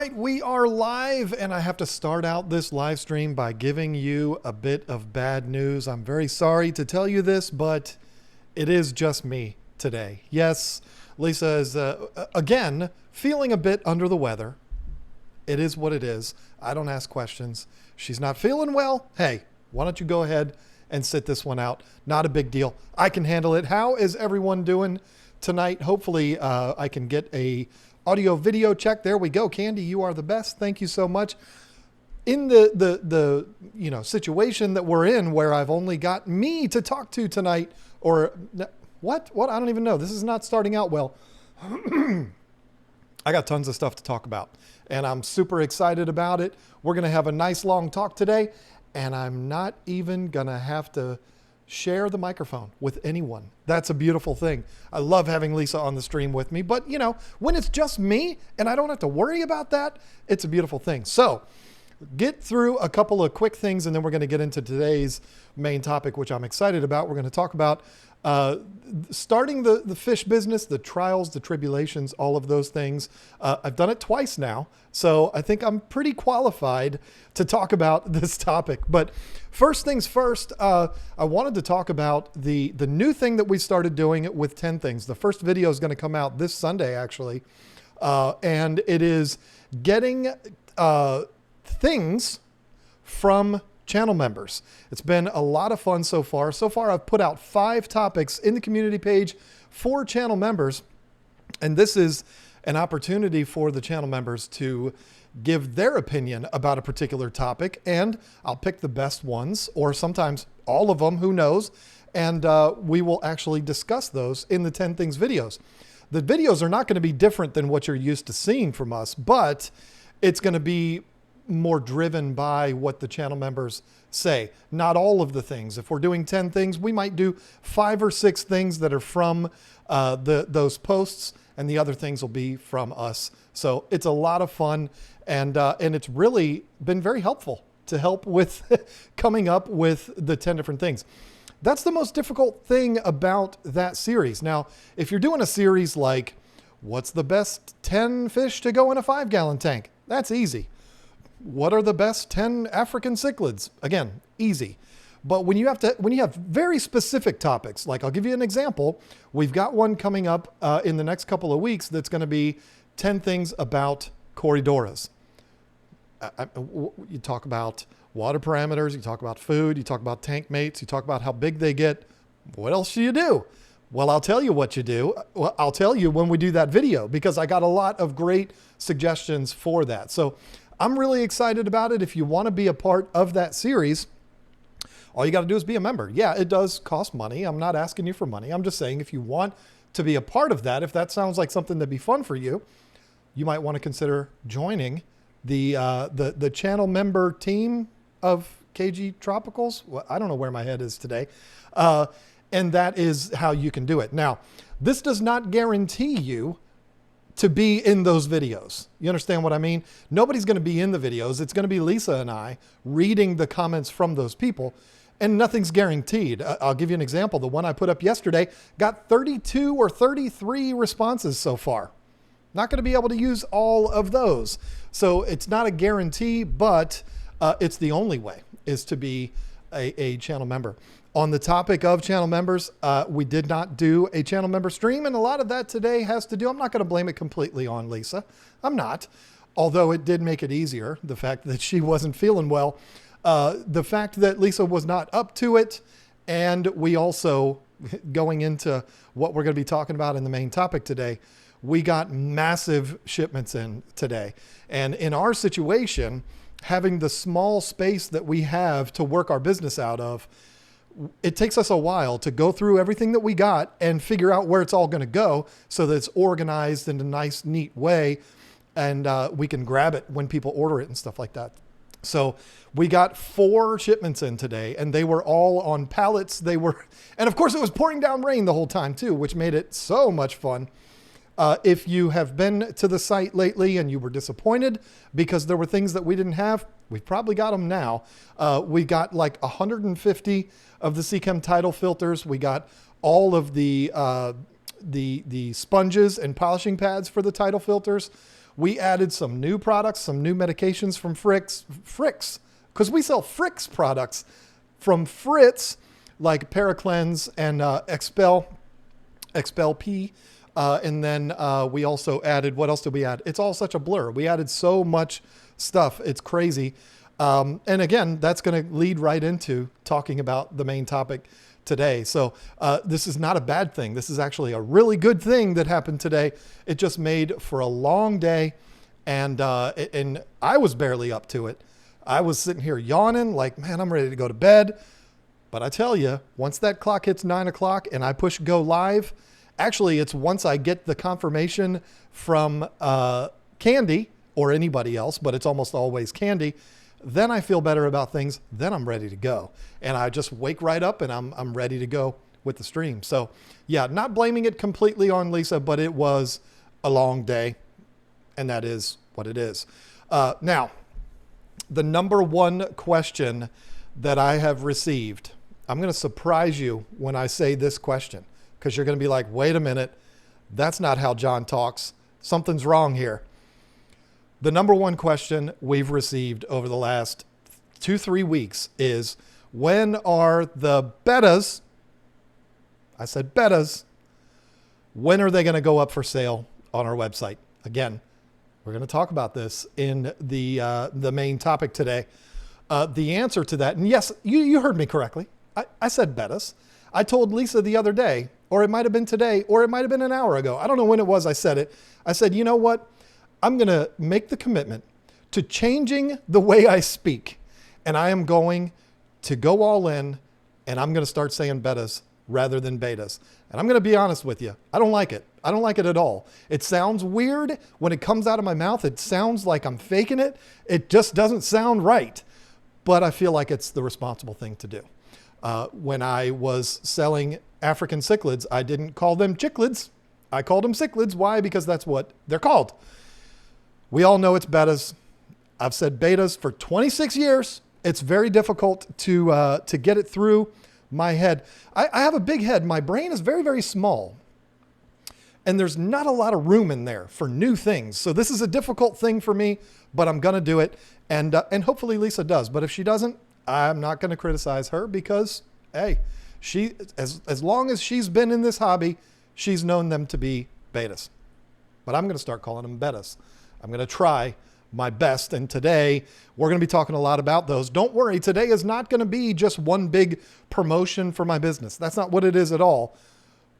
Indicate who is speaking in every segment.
Speaker 1: right, we are live, and I have to start out this live stream by giving you a bit of bad news. I'm very sorry to tell you this, but it is just me today. Yes, Lisa is, again, feeling a bit under the weather. It is what it is. I don't ask questions. She's not feeling well. Hey, why don't you go ahead and sit this one out? Not a big deal. I can handle it. How is everyone doing tonight? Hopefully, I can get a audio video check. There we go. Candy, you are the best. Thank you so much. In the situation that we're in where I've only got me to talk to tonight, or what? I don't even know. This is not starting out well. I got tons of stuff to talk about, and I'm super excited about it. We're going to have a nice long talk today, and I'm not even going to have to share the microphone with anyone. That's a beautiful thing. I love having Lisa on the stream with me, but when it's just me and I don't have to worry about that, it's a beautiful thing. So get through a couple of quick things, and then we're going to get into today's main topic, which I'm excited about. We're going to talk about starting the fish business, the trials, the tribulations, all of those things. I've done it twice now, so I think I'm pretty qualified to talk about this topic. But first things first, I wanted to talk about the new thing that we started doing with 10 Things. The first video is going to come out this Sunday, actually, and it is getting things from channel members. It's been a lot of fun so far. So far, I've put out 5 topics in the community page for channel members. And this is an opportunity for the channel members to give their opinion about a particular topic. And I'll pick the best ones, or sometimes all of them, who knows. And we will actually discuss those in the 10 Things videos. The videos are not going to be different than what you're used to seeing from us, but it's going to be more driven by what the channel members say. Not all of the things. If we're doing 10 things, we might do 5 or 6 things that are from those posts, and the other things will be from us. So it's a lot of fun, and it's really been very helpful to help with coming up with the 10 different things. That's the most difficult thing about that series. Now, if you're doing a series like, what's the best 10 fish to go in a 5-gallon tank? That's easy. What are the best 10 African cichlids? Again, easy. But when you have very specific topics, like I'll give you an example. We've got one coming up in the next couple of weeks that's going to be 10 things about Corydoras. You talk about water parameters, you talk about food, you talk about tank mates, you talk about how big they get. What else do you do? Well, I'll tell you what you do. Well, I'll tell you when we do that video, because I got a lot of great suggestions for that. So I'm really excited about it. If you want to be a part of that series, all you got to do is be a member. Yeah, it does cost money. I'm not asking you for money. I'm just saying if you want to be a part of that, if that sounds like something that'd be fun for you, you might want to consider joining the channel member team of KG Tropicals. Well, I don't know where my head is today. And that is how you can do it. Now, this does not guarantee you to be in those videos. You understand what I mean? Nobody's going to be in the videos. It's going to be Lisa and I reading the comments from those people, and nothing's guaranteed. I'll give you an example. The one I put up yesterday got 32 or 33 responses so far. Not going to be able to use all of those. So it's not a guarantee, but it's the only way is to be a channel member. On the topic of channel members, we did not do a channel member stream, and a lot of that today has to do, I'm not going to blame it completely on Lisa. I'm not, although it did make it easier, the fact that she wasn't feeling well, the fact that Lisa was not up to it, and we also, going into what we're going to be talking about in the main topic today, we got massive shipments in today. And in our situation, having the small space that we have to work our business out of, it takes us a while to go through everything that we got and figure out where it's all going to go so that it's organized in a nice, neat way. And we can grab it when people order it and stuff like that. So we got 4 shipments in today, and they were all on pallets. And of course it was pouring down rain the whole time too, which made it so much fun. If you have been to the site lately and you were disappointed because there were things that we didn't have, we've probably got them now. We got like 150 of the Seachem tidal filters. We got all of the sponges and polishing pads for the tidal filters. We added some new products, some new medications from Fricks, because we sell Fricks products from Fritz, like Paracleanse and Expel P. And then we also added, what else did we add? It's all such a blur. We added so much stuff. It's crazy. And again, that's going to lead right into talking about the main topic today. So this is not a bad thing. This is actually a really good thing that happened today. It just made for a long day. And I was barely up to it. I was sitting here yawning like, man, I'm ready to go to bed. But I tell you, once that clock hits 9 o'clock and I push go live, actually, it's once I get the confirmation from Candy or anybody else, but it's almost always Candy, then I feel better about things. Then I'm ready to go. And I just wake right up and I'm ready to go with the stream. So yeah, not blaming it completely on Lisa, but it was a long day. And that is what it is. Now, the number one question that I have received, I'm going to surprise you when I say this question, because you're going to be like, wait a minute, that's not how John talks. Something's wrong here. The number one question we've received over the last 2-3 weeks is, when are the Bettas, I said Bettas, when are they going to go up for sale on our website? Again, we're going to talk about this in the main topic today. The answer to that, and yes, you heard me correctly. I said Bettas. I told Lisa the other day, or it might have been today, or it might have been an hour ago. I don't know when it was I said it. I said, you know what? I'm going to make the commitment to changing the way I speak. And I am going to go all in, and I'm going to start saying Bettas rather than betas. And I'm going to be honest with you. I don't like it. I don't like it at all. It sounds weird when it comes out of my mouth. It sounds like I'm faking it. It just doesn't sound right. But I feel like it's the responsible thing to do. When I was selling African cichlids, I didn't call them chicklids. I called them cichlids. Why? Because that's what they're called. We all know it's bettas. I've said betas for 26 years. It's very difficult to get it through my head. I have a big head. My brain is very, very small. And there's not a lot of room in there for new things. So this is a difficult thing for me, but I'm going to do it. And hopefully Lisa does. But if she doesn't, I'm not going to criticize her, because, hey, she, as long as she's been in this hobby, she's known them to be betas. But I'm going to start calling them bettas. I'm going to try my best. And today we're going to be talking a lot about those. Don't worry. Today is not going to be just one big promotion for my business. That's not what it is at all.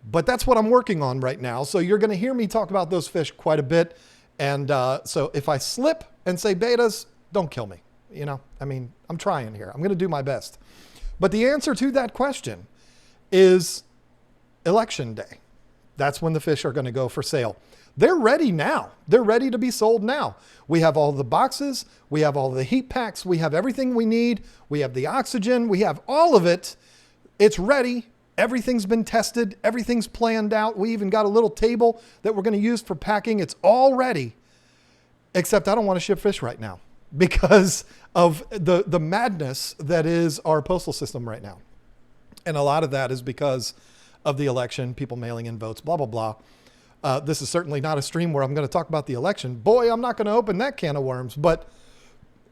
Speaker 1: But that's what I'm working on right now. So you're going to hear me talk about those fish quite a bit. And so if I slip and say betas, don't kill me. You know, I mean, I'm trying here. I'm going to do my best. But the answer to that question is election day. That's when the fish are going to go for sale. They're ready now. They're ready to be sold now. We have all the boxes. We have all the heat packs. We have everything we need. We have the oxygen. We have all of it. It's ready. Everything's been tested. Everything's planned out. We even got a little table that we're going to use for packing. It's all ready. Except I don't want to ship fish right now because of the madness that is our postal system right now. And a lot of that is because of the election, people mailing in votes, blah, blah, blah. This is certainly not a stream where I'm going to talk about the election. Boy, I'm not going to open that can of worms, but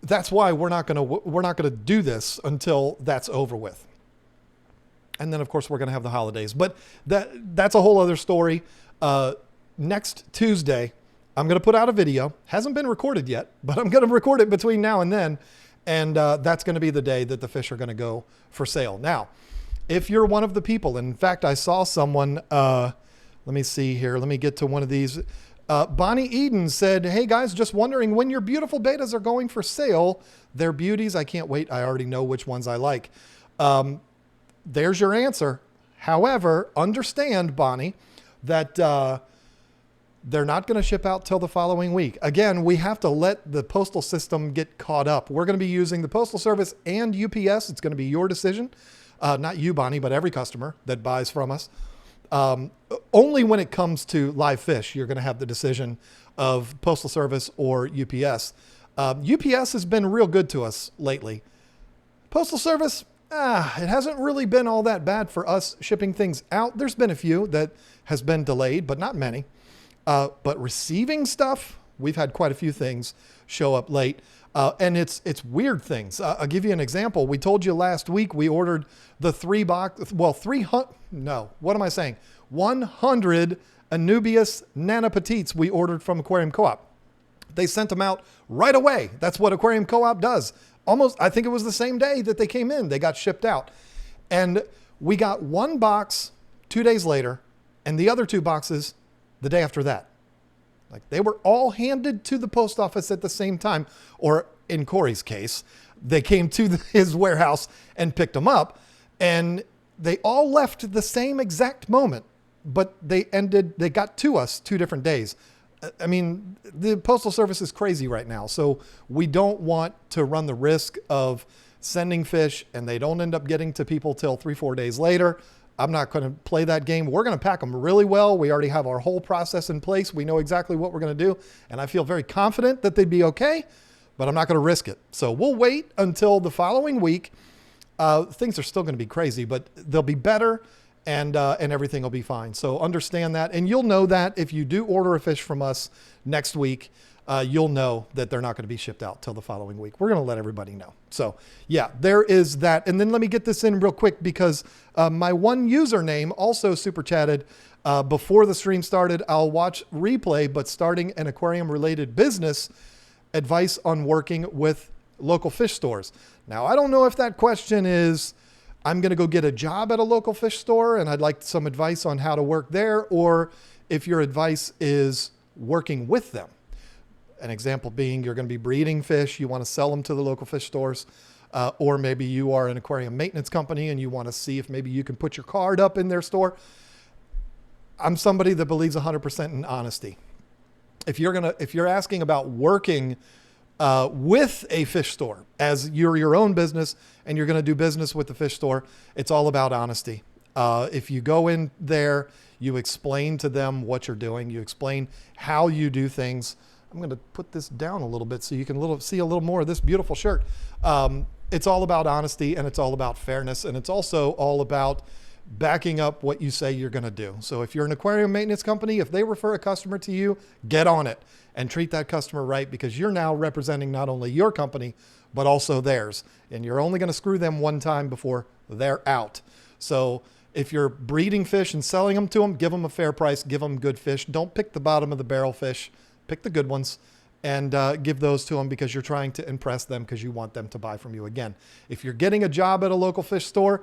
Speaker 1: that's why we're not going to do this until that's over with. And then of course we're going to have the holidays, but that's a whole other story. Next Tuesday, I'm going to put out a video. Hasn't been recorded yet, but I'm going to record it between now and then. And that's going to be the day that the fish are going to go for sale. Now, if you're one of the people, and in fact, I saw someone, let me see here. Let me get to one of these. Bonnie Eden said, hey guys, just wondering when your beautiful betas are going for sale. They're beauties. I can't wait. I already know which ones I like. There's your answer. However, understand, Bonnie, that they're not going to ship out till the following week. Again, we have to let the postal system get caught up. We're going to be using the Postal Service and UPS. It's going to be your decision. Not you, Bonnie, but every customer that buys from us. Only when it comes to live fish, you're going to have the decision of Postal Service or UPS. UPS has been real good to us lately. Postal Service, it hasn't really been all that bad for us shipping things out. There's been a few that has been delayed, but not many. But receiving stuff, We've had quite a few things show up late. And it's weird things. I'll give you an example. We told you last week we ordered the 100 Anubias Nanopetites we ordered from Aquarium Co-op. They sent them out right away. That's what Aquarium Co-op does. Almost, I think it was the same day that they came in. They got shipped out. And we got one box 2 days later and the other 2 boxes the day after that. Like they were all handed to the post office at the same time, or in Corey's case, they came to his warehouse and picked them up, and they all left the same exact moment, but they got to us 2 different days. I mean, the Postal Service is crazy right now, so we don't want to run the risk of sending fish and they don't end up getting to people till 3-4 days later. I'm not going to play that game. We're going to pack them really well. We already have our whole process in place. We know exactly what we're going to do. And I feel very confident that they'd be okay, but I'm not going to risk it. So we'll wait until the following week. Things are still going to be crazy, but they'll be better and everything will be fine. So understand that. And you'll know that if you do order a fish from us next week, you'll know that they're not going to be shipped out till the following week. We're going to let everybody know. So yeah, there is that. And then let me get this in real quick because my one username also super chatted before the stream started. I'll watch replay, but starting an aquarium related business, advice on working with local fish stores. Now, I don't know if that question is, I'm going to go get a job at a local fish store and I'd like some advice on how to work there, or if your advice is working with them. An example being you're going to be breeding fish, you want to sell them to the local fish stores, or maybe you are an aquarium maintenance company and you want to see if maybe you can put your card up in their store. I'm somebody that believes 100% in honesty. If you're asking about working with a fish store as you're your own business and you're going to do business with the fish store, it's all about honesty. If you go in there, you explain to them what you're doing, you explain how you do things. I'm going to put this down a little bit so you can see a little more of this beautiful shirt. It's all about honesty and it's all about fairness. And it's also all about backing up what you say you're going to do. So if you're an aquarium maintenance company, if they refer a customer to you, get on it and treat that customer right, because you're now representing not only your company, but also theirs. And you're only going to screw them one time before they're out. So if you're breeding fish and selling them to them, give them a fair price, give them good fish. Don't pick the bottom of the barrel fish. Pick the good ones and give those to them because you're trying to impress them because you want them to buy from you again. If you're getting a job at a local fish store,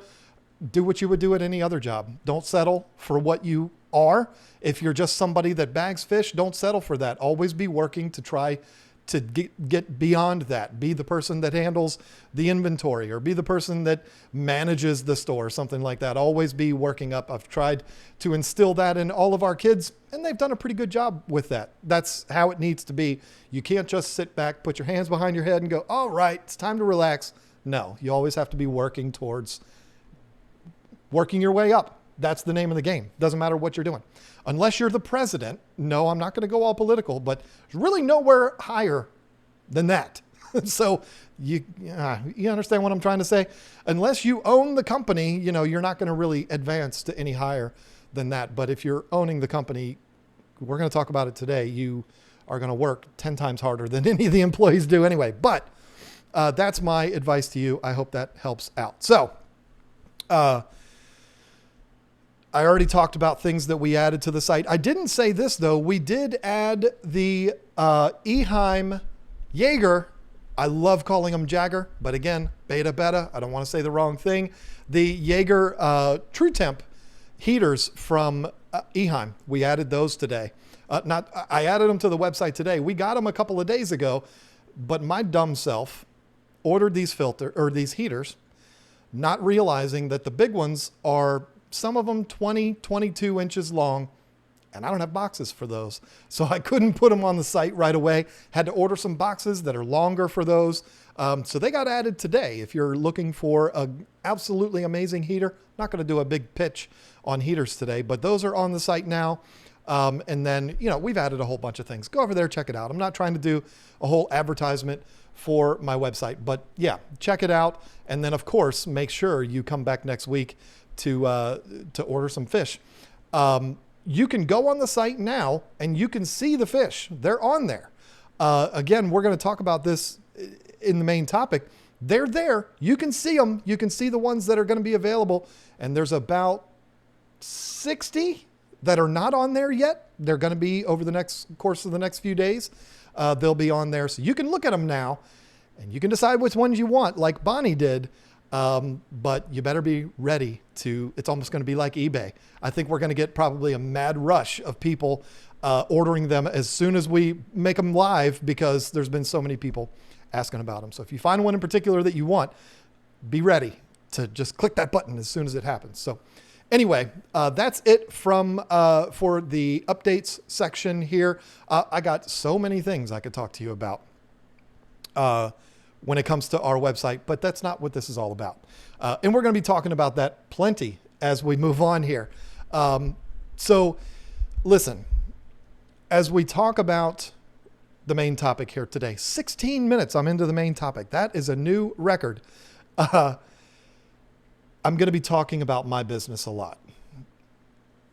Speaker 1: do what you would do at any other job. Don't settle for what you are. If you're just somebody that bags fish, don't settle for that. Always be working to try to get beyond that. Be the person that handles the inventory or be the person that manages the store, something like that. Always be working up. I've tried to instill that in all of our kids and they've done a pretty good job with that. That's how it needs to be. You can't just sit back, put your hands behind your head and go, all right, it's time to relax. No, you always have to be working towards working your way up. That's the name of the game. Doesn't matter what you're doing. Unless you're the president. No, I'm not going to go all political, but there's really nowhere higher than that. So you understand what I'm trying to say? Unless you own the company, you're not going to really advance to any higher than that. But if you're owning the company, we're going to talk about it today. You are going to work 10 times harder than any of the employees do anyway. But that's my advice to you. I hope that helps out. So, I already talked about things that we added to the site. I didn't say this though. We did add the Eheim Jaeger. I love calling them Jagger, but again, betta. I don't want to say the wrong thing. The Jaeger True Temp heaters from Eheim. We added those today. I added them to the website today. We got them a couple of days ago, but my dumb self ordered these heaters, not realizing that the big ones are some of them 20, 22 inches long, and I don't have boxes for those. So I couldn't put them on the site right away. Had to order some boxes that are longer for those. So they got added today. If you're looking for an absolutely amazing heater, not going to do a big pitch on heaters today, but those are on the site now. And then, we've added a whole bunch of things. Go over there, check it out. I'm not trying to do a whole advertisement for my website, but yeah, check it out. And then of course, make sure you come back next week to order some fish. You can go on the site now and you can see the fish. They're on there. Again, we're going to talk about this in the main topic. They're there. You can see them. You can see the ones that are going to be available. And there's about 60 that are not on there yet. They're going to be over the course of the next few days. They'll be on there. So you can look at them now and you can decide which ones you want, like Bonnie did. But you better be ready it's almost going to be like eBay. I think we're going to get probably a mad rush of people ordering them as soon as we make them live, because there's been so many people asking about them. So if you find one in particular that you want, be ready to just click that button as soon as it happens. So anyway, that's it for the updates section here. I got so many things I could talk to you about when it comes to our website, but that's not what this is all about. And we're going to be talking about that plenty as we move on here. So listen, as we talk about the main topic here today, 16 minutes, I'm into the main topic. That is a new record. I'm going to be talking about my business a lot.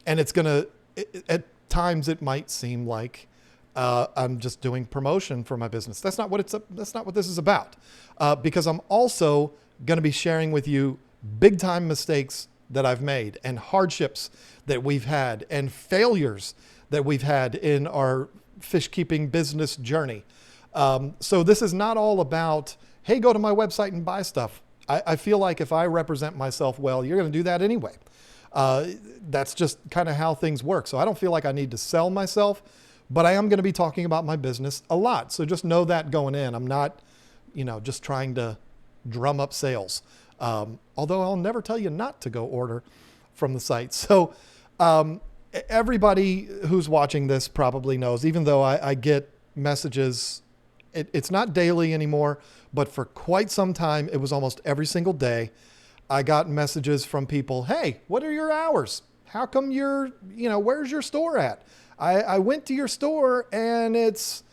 Speaker 1: And at times it might seem like I'm just doing promotion for my business. That's not what this is about. Because I'm also going to be sharing with you big time mistakes that I've made, and hardships that we've had, and failures that we've had in our fish keeping business journey. So this is not all about, hey, go to my website and buy stuff. I feel like if I represent myself well, you're going to do that anyway. That's just kind of how things work. So I don't feel like I need to sell myself, but I am going to be talking about my business a lot. So just know that going in. I'm not, just trying to drum up sales. Although I'll never tell you not to go order from the site. So everybody who's watching this probably knows, even though I get messages, it's not daily anymore, but for quite some time, it was almost every single day. I got messages from people, hey, what are your hours? How come where's your store at? I went to your store and it's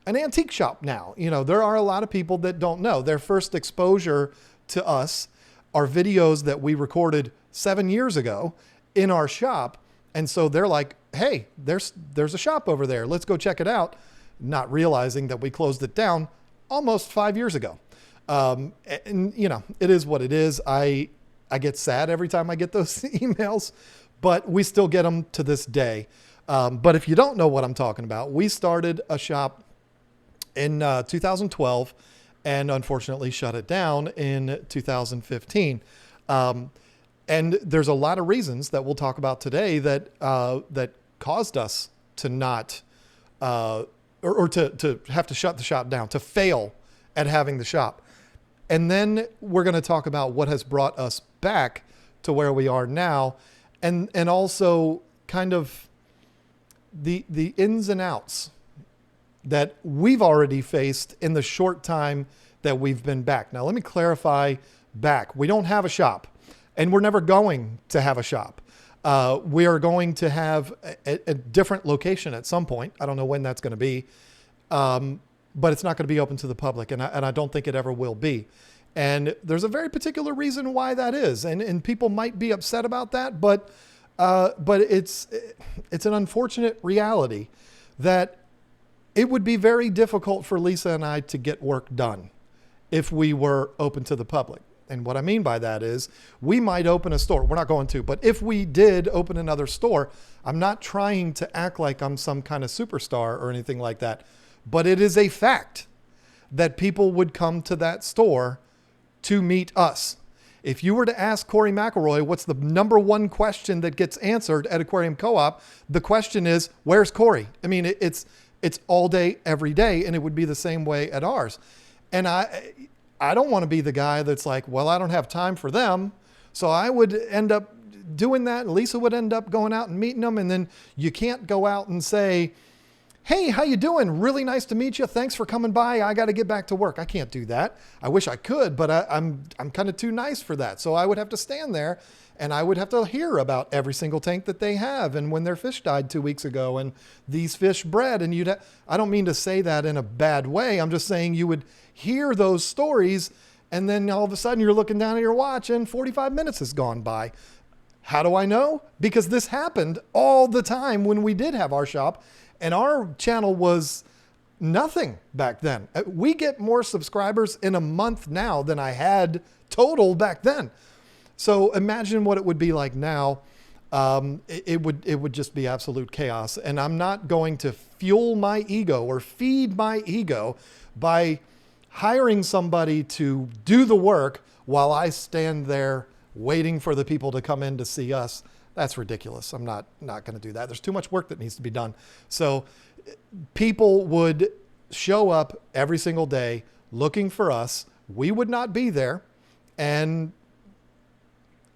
Speaker 1: an antique shop now. There are a lot of people that don't know. Their first exposure to us are videos that we recorded 7 years ago in our shop. And so they're like, hey, there's a shop over there. Let's go check it out. Not realizing that we closed it down almost 5 years ago. And it is what it is. I get sad every time I get those emails, but we still get them to this day. But if you don't know what I'm talking about, we started a shop in 2012 and unfortunately shut it down in 2015. And there's a lot of reasons that we'll talk about today that caused us to not, or to have to shut the shop down, to fail at having the shop. And then we're going to talk about what has brought us back to where we are now, and also kind of the ins and outs that we've already faced in the short time that we've been back. Now, let me clarify back. We don't have a shop, and we're never going to have a shop. We are going to have a different location at some point. I don't know when that's going to be, but it's not going to be open to the public, and I don't think it ever will be. And there's a very particular reason why that is, and people might be upset about that, but it's an unfortunate reality that it would be very difficult for Lisa and I to get work done if we were open to the public. And what I mean by that is we might open a store. We're not going to, but if we did open another store, I'm not trying to act like I'm some kind of superstar or anything like that, but it is a fact that people would come to that store to meet us. If you were to ask Corey McElroy, what's the number one question that gets answered at Aquarium Co-op? The question is, where's Corey? I mean, it's all day, every day, and it would be the same way at ours. And I don't want to be the guy that's like, well, I don't have time for them. So I would end up doing that. Lisa would end up going out and meeting them. And then you can't go out and say, hey, how you doing? Really nice to meet you. Thanks for coming by. I got to get back to work. I can't do that. I wish I could, but I'm kind of too nice for that. So I would have to stand there and I would have to hear about every single tank that they have. And when their fish died 2 weeks ago and these fish bred, and I don't mean to say that in a bad way. I'm just saying you would hear those stories. And then all of a sudden you're looking down at your watch and 45 minutes has gone by. How do I know? Because this happened all the time when we did have our shop. And our channel was nothing back then. We get more subscribers in a month now than I had total back then. So imagine what it would be like now. It would just be absolute chaos. And I'm not going to fuel my ego or feed my ego by hiring somebody to do the work while I stand there waiting for the people to come in to see us. That's ridiculous. I'm not going to do that. There's too much work that needs to be done. So people would show up every single day looking for us. We would not be there. And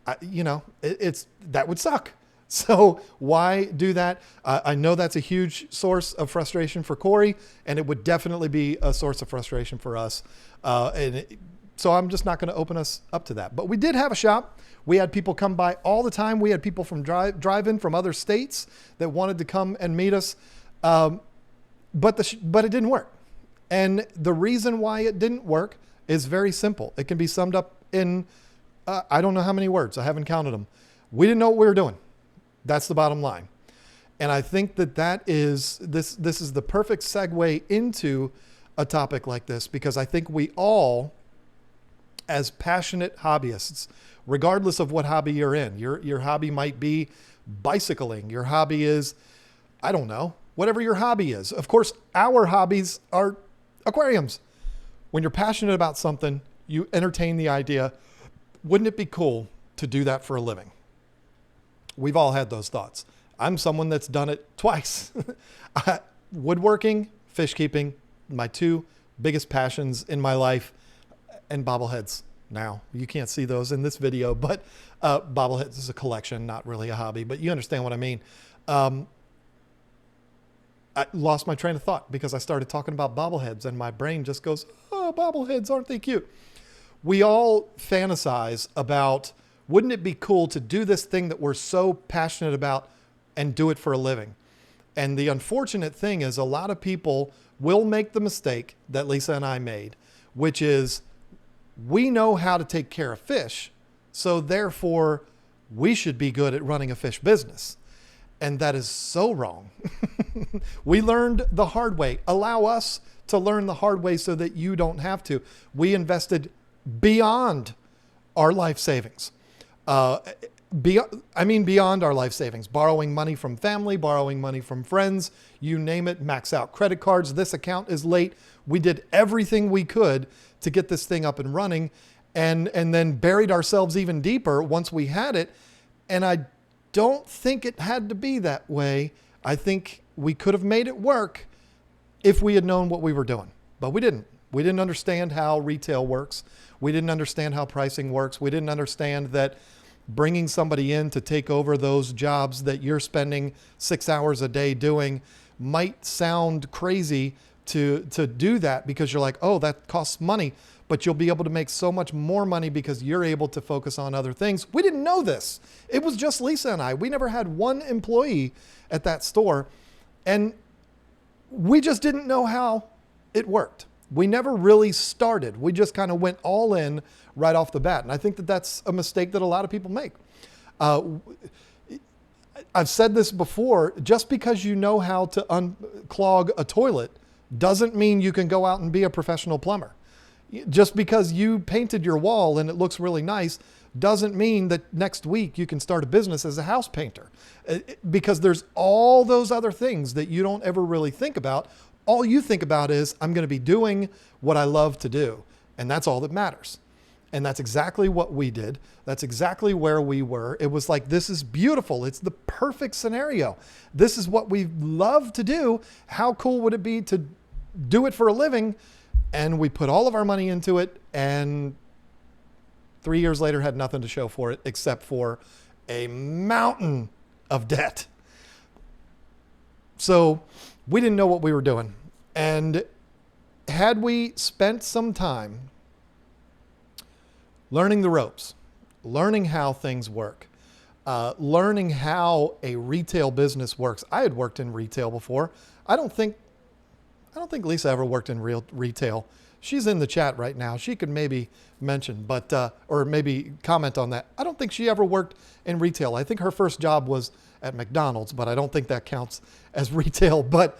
Speaker 1: that would suck. So why do that? I know that's a huge source of frustration for Corey, and it would definitely be a source of frustration for us. So I'm just not going to open us up to that. But we did have a shop. We had people come by all the time. We had people from drive-in from other states that wanted to come and meet us. But it didn't work. And the reason why it didn't work is very simple. It can be summed up in, I don't know how many words. I haven't counted them. We didn't know what we were doing. That's the bottom line. And I think that is this is the perfect segue into a topic like this, because I think we all, as passionate hobbyists, regardless of what hobby you're in, your hobby might be bicycling. Your hobby is, I don't know, whatever your hobby is. Of course, our hobbies are aquariums. When you're passionate about something, you entertain the idea, wouldn't it be cool to do that for a living? We've all had those thoughts. I'm someone that's done it twice. Woodworking, fish keeping, my two biggest passions in my life, and bobbleheads. Now, you can't see those in this video, but bobbleheads is a collection, not really a hobby, but you understand what I mean. I lost my train of thought because I started talking about bobbleheads and my brain just goes, oh, bobbleheads, aren't they cute? We all fantasize about, wouldn't it be cool to do this thing that we're so passionate about and do it for a living? And the unfortunate thing is a lot of people will make the mistake that Lisa and I made, which is we know how to take care of fish, so therefore we should be good at running a fish business. And that is so wrong. We learned the hard way. Allow us to learn the hard way so that you don't have to. We invested beyond our life savings. Beyond our life savings, borrowing money from family, borrowing money from friends, you name it, max out credit cards. This account is late. We did everything we could to get this thing up and running, and then buried ourselves even deeper once we had it. And I don't think it had to be that way. I think we could have made it work if we had known what we were doing, but we didn't. We didn't understand how retail works. We didn't understand how pricing works. We didn't understand that bringing somebody in to take over those jobs that you're spending 6 hours a day doing might sound crazy to do that, because you're like, oh, that costs money, but you'll be able to make so much more money because you're able to focus on other things. We didn't know this. It was just Lisa and I. We never had one employee at that store, and we just didn't know how it worked. We never really started. We just kind of went all in right off the bat. And I think that that's a mistake that a lot of people make. I've said this before, just because you know how to unclog a toilet doesn't mean you can go out and be a professional plumber. Just because you painted your wall and it looks really nice doesn't mean that next week you can start a business as a house painter, because there's all those other things that you don't ever really think about. All you think about is, I'm going to be doing what I love to do. And that's all that matters. And that's exactly what we did. That's exactly where we were. It was like, this is beautiful. It's the perfect scenario. This is what we love to do. How cool would it be to do it for a living? And we put all of our money into it, and 3 years later had nothing to show for it except for a mountain of debt. So we didn't know what we were doing. And had we spent some time learning the ropes, learning how things work, learning how a retail business works. I had worked in retail before. I don't think Lisa ever worked in real retail. She's in the chat right now. She could maybe mention, or maybe comment on that. I don't think she ever worked in retail. I think her first job was at McDonald's, but I don't think that counts as retail. But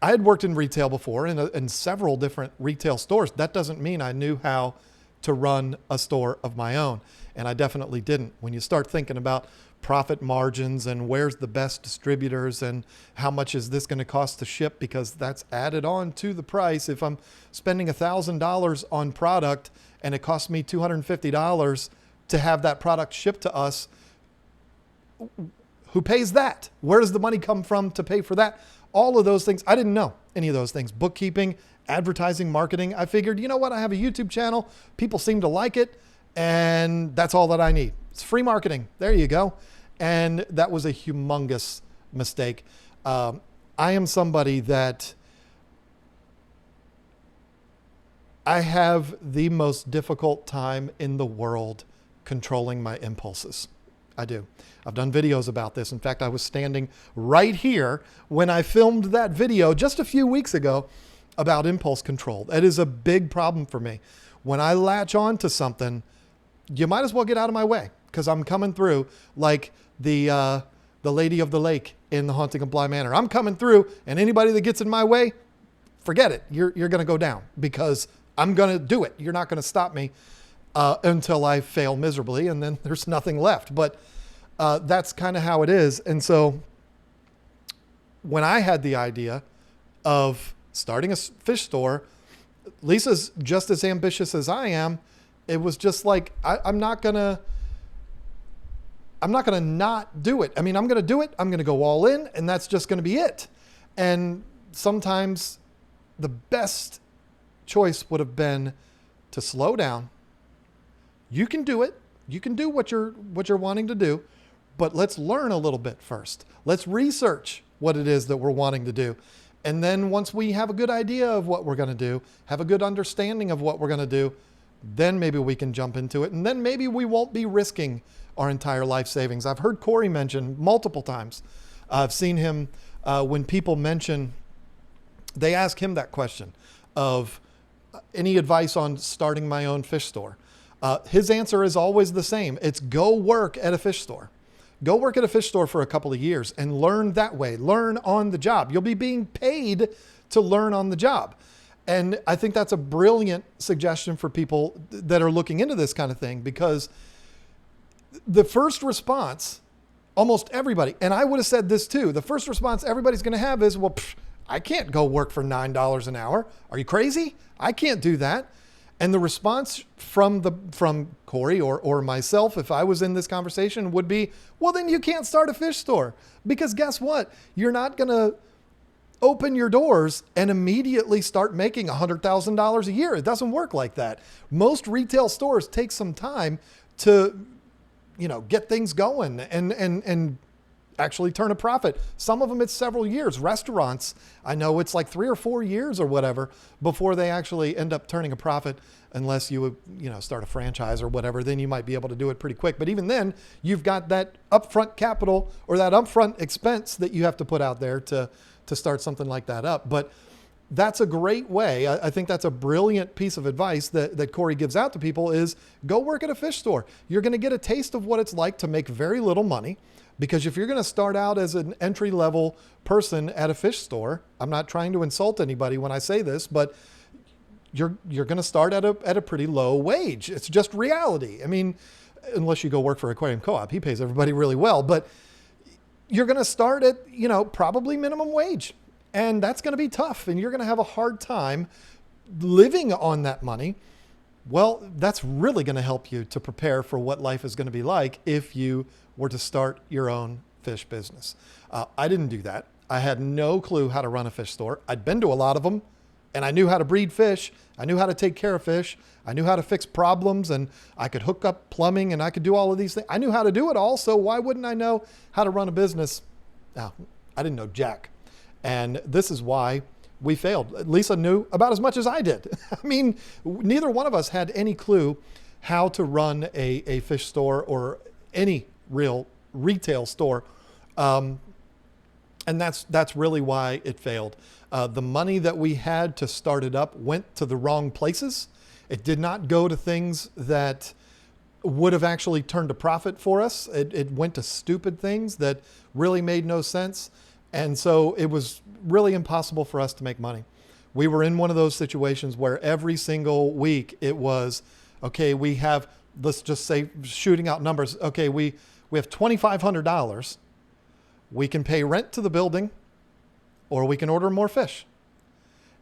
Speaker 1: I had worked in retail before in several different retail stores. That doesn't mean I knew how to run a store of my own. And I definitely didn't. When you start thinking about profit margins and where's the best distributors and how much is this going to cost to ship, because that's added on to the price. If I'm spending $1,000 on product and it costs me $250 to have that product shipped to us, who pays that? Where does the money come from to pay for that? All of those things. I didn't know any of those things. Bookkeeping, advertising, marketing. I figured, you know what? I have a YouTube channel. People seem to like it. And that's all that I need. It's free marketing. There you go. And that was a humongous mistake. I am somebody that I have the most difficult time in the world controlling my impulses. I do. I've done videos about this. In fact, I was standing right here when I filmed that video just a few weeks ago about impulse control. That is a big problem for me. When I latch on to something, you might as well get out of my way, because I'm coming through like the lady of the lake in The Haunting of Bly Manor. I'm coming through, and anybody that gets in my way, forget it. You're going to go down, because I'm going to do it. You're not going to stop me until I fail miserably, and then there's nothing left. But that's kind of how it is. And so when I had the idea of starting a fish store, Lisa's just as ambitious as I am. It was just like, I'm not gonna not do it. I mean, I'm gonna do it. I'm gonna go all in, and that's just gonna be it. And sometimes the best choice would have been to slow down. You can do it. You can do what you're wanting to do, but let's learn a little bit first. Let's research what it is that we're wanting to do. And then once we have a good idea of what we're going to do, have a good understanding of what we're going to do, then maybe we can jump into it. And then maybe we won't be risking our entire life savings. I've heard Corey mention multiple times. I've seen him when people mention, they ask him that question of any advice on starting my own fish store. His answer is always the same. It's go work at a fish store. Go work at a fish store for a couple of years and learn that way. Learn on the job. You'll be being paid to learn on the job. And I think that's a brilliant suggestion for people that are looking into this kind of thing, because the first response, almost everybody, and I would have said this too, the first response everybody's going to have is, well, I can't go work for $9 an hour. Are you crazy? I can't do that. And the response from Corey or myself, if I was in this conversation, would be, well, then you can't start a fish store, because guess what? You're not going to open your doors and immediately start making $100,000 a year. It doesn't work like that. Most retail stores take some time to, get things going and actually turn a profit. Some of them it's several years. Restaurants, I know it's like 3 or 4 years or whatever before they actually end up turning a profit, unless you would, start a franchise or whatever. Then you might be able to do it pretty quick. But even then, you've got that upfront capital or that upfront expense that you have to put out there to start something like that up. But that's a great way. I think that's a brilliant piece of advice that Corey gives out to people is go work at a fish store. You're going to get a taste of what it's like to make very little money. Because if you're going to start out as an entry-level person at a fish store, I'm not trying to insult anybody when I say this, but you're going to start at a pretty low wage. It's just reality. I mean, unless you go work for Aquarium Co-op, he pays everybody really well, but you're going to start at, probably minimum wage, and that's going to be tough, and you're going to have a hard time living on that money. Well, that's really going to help you to prepare for what life is going to be like if you were to start your own fish business. I didn't do that. I had no clue how to run a fish store. I'd been to a lot of them, and I knew how to breed fish. I knew how to take care of fish. I knew how to fix problems, and I could hook up plumbing, and I could do all of these things. I knew how to do it all, so why wouldn't I know how to run a business? Now, I didn't know jack. And this is why we failed. Lisa knew about as much as I did. I mean, neither one of us had any clue how to run a fish store or any real retail store. And that's really why it failed. The money that we had to start it up went to the wrong places. It did not go to things that would have actually turned a profit for us. It went to stupid things that really made no sense. And so it was really impossible for us to make money. We were in one of those situations where every single week it was, okay, we have, let's just say, shooting out numbers. Okay, we have $2,500. We can pay rent to the building, or we can order more fish.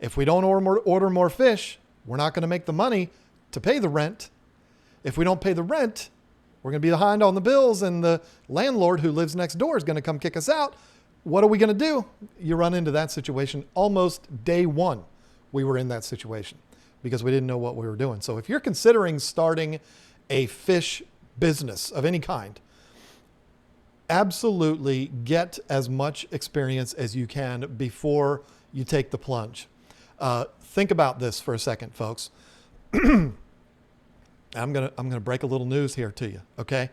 Speaker 1: If we don't order more fish, we're not going to make the money to pay the rent. If we don't pay the rent, we're going to be behind on the bills, and the landlord who lives next door is going to come kick us out. What are we going to do? You run into that situation almost day one. We were in that situation because we didn't know what we were doing. So if you're considering starting a fish business of any kind, absolutely get as much experience as you can before you take the plunge. Think about this for a second, folks. I'm gonna break a little news here to you, okay?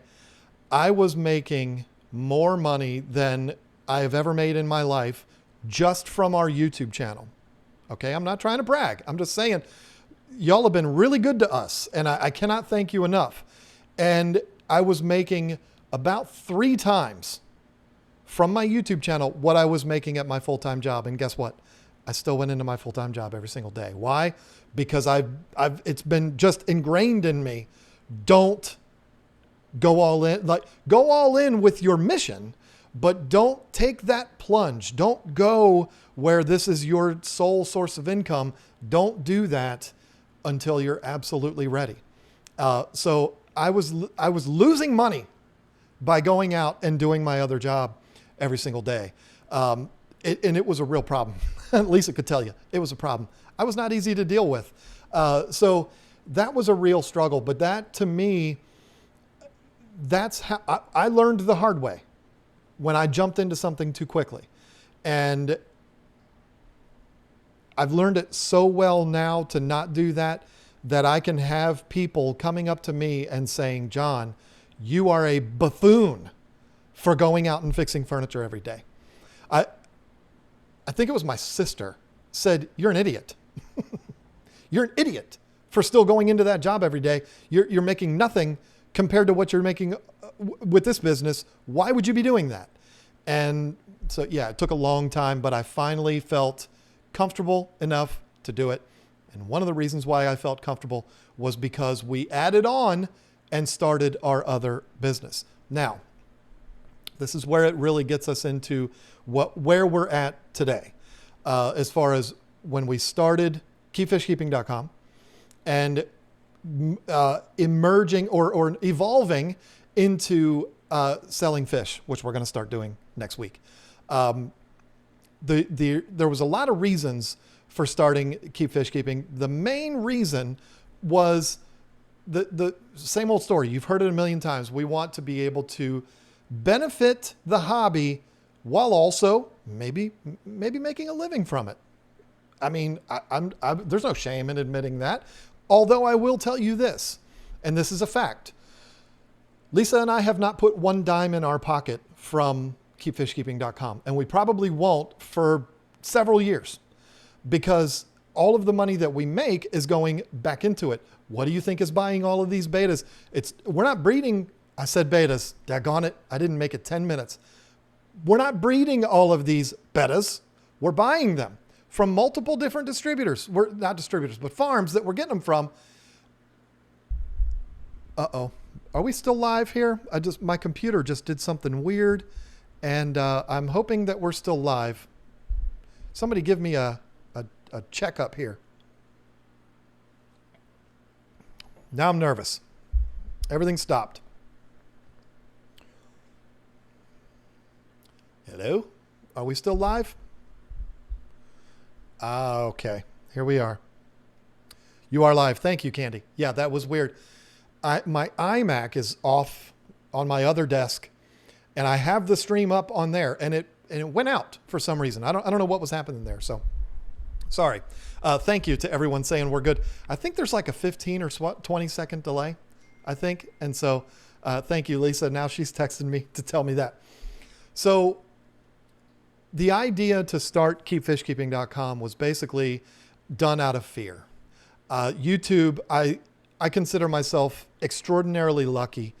Speaker 1: I was making more money than I have ever made in my life just from our YouTube channel. Okay, I'm not trying to brag. I'm just saying, y'all have been really good to us, and I cannot thank you enough. And I was making about 3 times from my YouTube channel what I was making at my full-time job. And guess what? I still went into my full-time job every single day. Why? Because it's been just ingrained in me. Don't go all in. Like, go all in with your mission, but don't take that plunge. Don't go where this is your sole source of income. Don't do that until you're absolutely ready. So I was losing money by going out and doing my other job every single day. And it was a real problem. Lisa could tell you it was a problem. I was not easy to deal with. So that was a real struggle. But that, to me, that's how I learned the hard way when I jumped into something too quickly. And I've learned it so well now to not do that, that I can have people coming up to me and saying, John, you are a buffoon for going out and fixing furniture every day. I think it was my sister said, you're an idiot. You're an idiot for still going into that job every day. You're making nothing compared to what you're making with this business. Why would you be doing that? And so, yeah, it took a long time, but I finally felt comfortable enough to do it. And one of the reasons why I felt comfortable was because we added on and started our other business. Now, this is where it really gets us into where we're at today, as far as when we started keepfishkeeping.com and emerging or evolving into selling fish, which we're going to start doing next week. There was a lot of reasons for starting Keep Fish Keeping. The main reason was the same old story. You've heard it a million times. We want to be able to benefit the hobby while also maybe making a living from it. I mean, there's no shame in admitting that. Although I will tell you this, and this is a fact. Lisa and I have not put one dime in our pocket from keepfishkeeping.com, and we probably won't for several years, because all of the money that we make is going back into it. What do you think is buying all of these bettas? We're not breeding. I said bettas. Daggone it. I didn't make it 10 minutes. We're not breeding all of these bettas. We're buying them from multiple different distributors. We're not distributors, but farms that we're getting them from. Uh-oh. Are we still live here? My computer just did something weird, and I'm hoping that we're still live. Somebody give me a checkup here. Now I'm nervous. Everything stopped. Hello? Are we still live? Okay. Here we are. You are live. Thank you, Candy. Yeah, that was weird. My iMac is off on my other desk, and I have the stream up on there, and it went out for some reason. I don't know what was happening there. So sorry. Thank you to everyone saying we're good. I think there's like a 15 or 20 second delay, I think. And so thank you, Lisa. Now she's texting me to tell me that. So the idea to start keepfishkeeping.com was basically done out of fear. YouTube, I consider myself extraordinarily lucky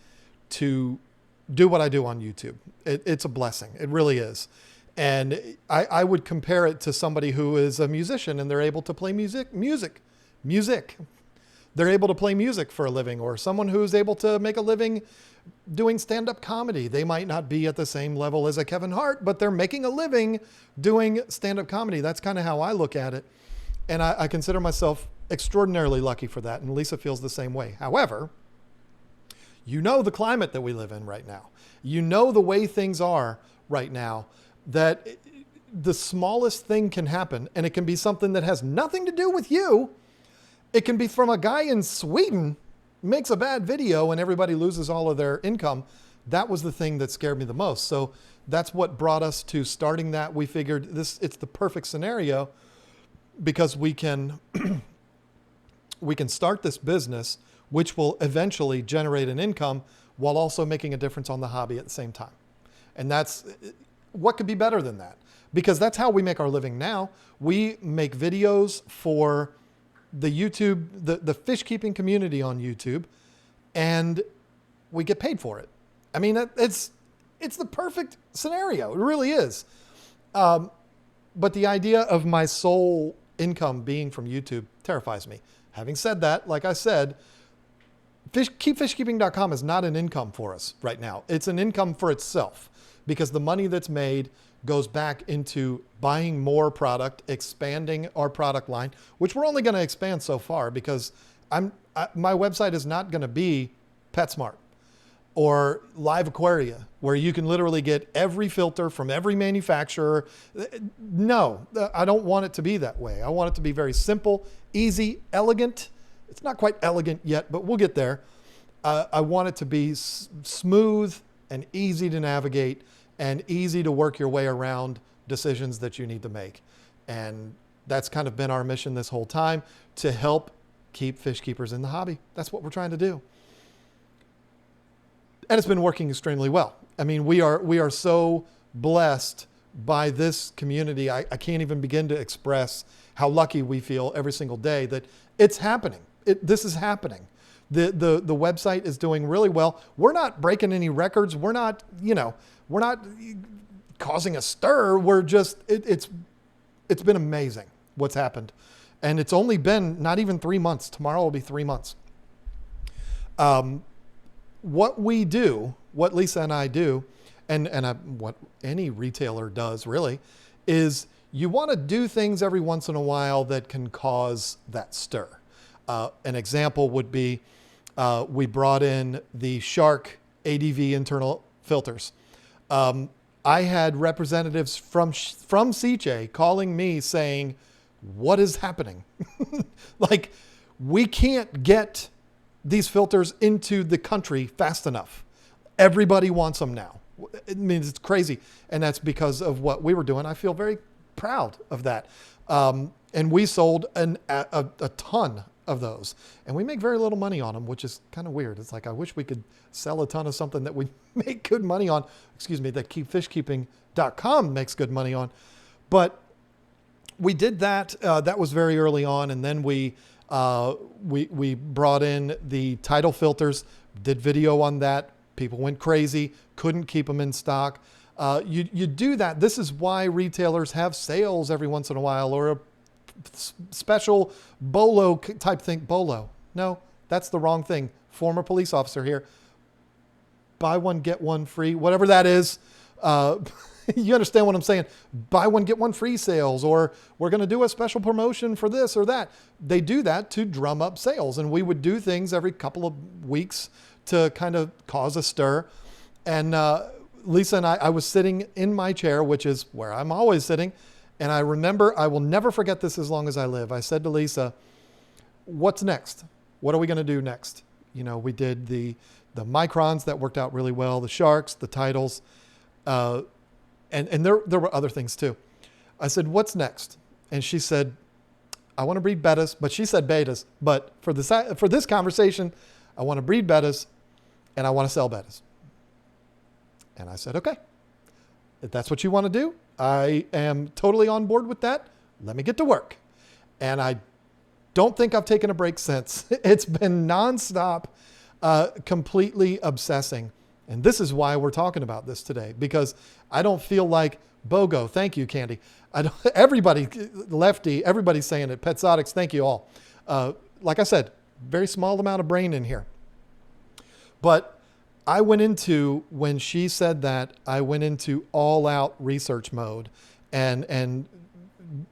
Speaker 1: to do what I do on YouTube. It's a blessing. It really is. And I would compare it to somebody who is a musician and they're able to play music. They're able to play music for a living, or someone who's able to make a living doing stand-up comedy. They might not be at the same level as a Kevin Hart, but they're making a living doing stand-up comedy. That's kind of how I look at it. And I consider myself extraordinarily lucky for that. And Lisa feels the same way. However, you know the climate that we live in right now. You know the way things are right now, that the smallest thing can happen, and it can be something that has nothing to do with you. It can be from a guy in Sweden makes a bad video and everybody loses all of their income. That was the thing that scared me the most. So that's what brought us to starting that. We figured it's the perfect scenario because we can start this business, which will eventually generate an income while also making a difference on the hobby at the same time. And that's what could be better than that? Because that's how we make our living now. We make videos for the YouTube, the fish keeping community on YouTube, and we get paid for it. I mean, it's the perfect scenario. It really is. But the idea of my sole income being from YouTube terrifies me. Having said that, like I said, keepfishkeeping.com is not an income for us right now. It's an income for itself because the money that's made goes back into buying more product, expanding our product line, which we're only going to expand so far because my website is not going to be PetSmart or Live Aquaria, where you can literally get every filter from every manufacturer. No, I don't want it to be that way. I want it to be very simple, easy, elegant. It's not quite elegant yet, but we'll get there. I want it to be smooth and easy to navigate and easy to work your way around decisions that you need to make. And that's kind of been our mission this whole time, to help keep fish keepers in the hobby. That's what we're trying to do. And it's been working extremely well. I mean, we are so blessed by this community. I can't even begin to express how lucky we feel every single day that it's happening. This is happening. The website is doing really well. We're not breaking any records. We're not causing a stir. We're just, it's been amazing what's happened. And it's only been not even 3 months. Tomorrow will be 3 months. What we do, what Lisa and I do, and what any retailer does really, is you want to do things every once in a while that can cause that stir. An example would be we brought in the Shark ADV internal filters. I had representatives from CJ calling me saying, what is happening? Like, we can't get these filters into the country fast enough. Everybody wants them now. It means it's crazy. And that's because of what we were doing. I feel very proud of that. And we sold a ton of those, and we make very little money on them, which is kind of weird. It's like, I wish we could sell a ton of something that we make good money on, that keepfishkeeping.com makes good money on. But we did that. That was very early on. And then we brought in the tidal filters, did video on that. People went crazy, couldn't keep them in stock. You do that. This is why retailers have sales every once in a while, or a special BOLO type thing. BOLO. No, that's the wrong thing. Former police officer here. Buy one, get one free, whatever that is. You understand what I'm saying? Buy one, get one free sales, or we're going to do a special promotion for this or that. They do that to drum up sales. And we would do things every couple of weeks to kind of cause a stir. And Lisa and I was sitting in my chair, which is where I'm always sitting. And I remember, I will never forget this as long as I live. I said to Lisa, what's next? What are we going to do next? You know, we did the microns that worked out really well, the sharks, the titles, and there were other things too. I said, what's next? And she said, I want to breed bettas, but she said betas. But for this conversation, I want to breed bettas and I want to sell bettas. And I said, okay, if that's what you want to do, I am totally on board with that. Let me get to work. And I don't think I've taken a break since. It's been nonstop, completely obsessing. And this is why we're talking about this today, because I don't feel like BOGO. Thank you, Candy. I don't, everybody, Lefty, everybody's saying it. Petsotics, thank you all. Like I said, very small amount of brain in here. But I went into, when she said that, I went into all out research mode and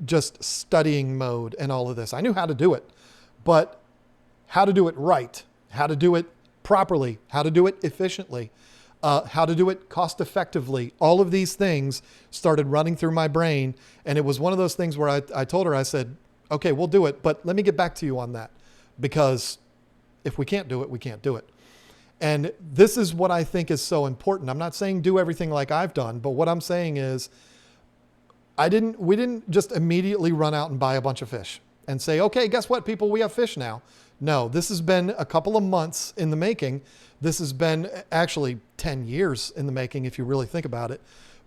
Speaker 1: just studying mode and all of this. I knew how to do it, but how to do it right, how to do it properly, how to do it efficiently, how to do it cost effectively. All of these things started running through my brain. And it was one of those things where I told her, I said, okay, we'll do it, but let me get back to you on that, because if we can't do it, we can't do it. And this is what I think is so important. I'm not saying do everything like I've done, but what I'm saying is we didn't just immediately run out and buy a bunch of fish and say, okay, guess what, people, we have fish now. No, this has been a couple of months in the making. This has been actually 10 years in the making, if you really think about it.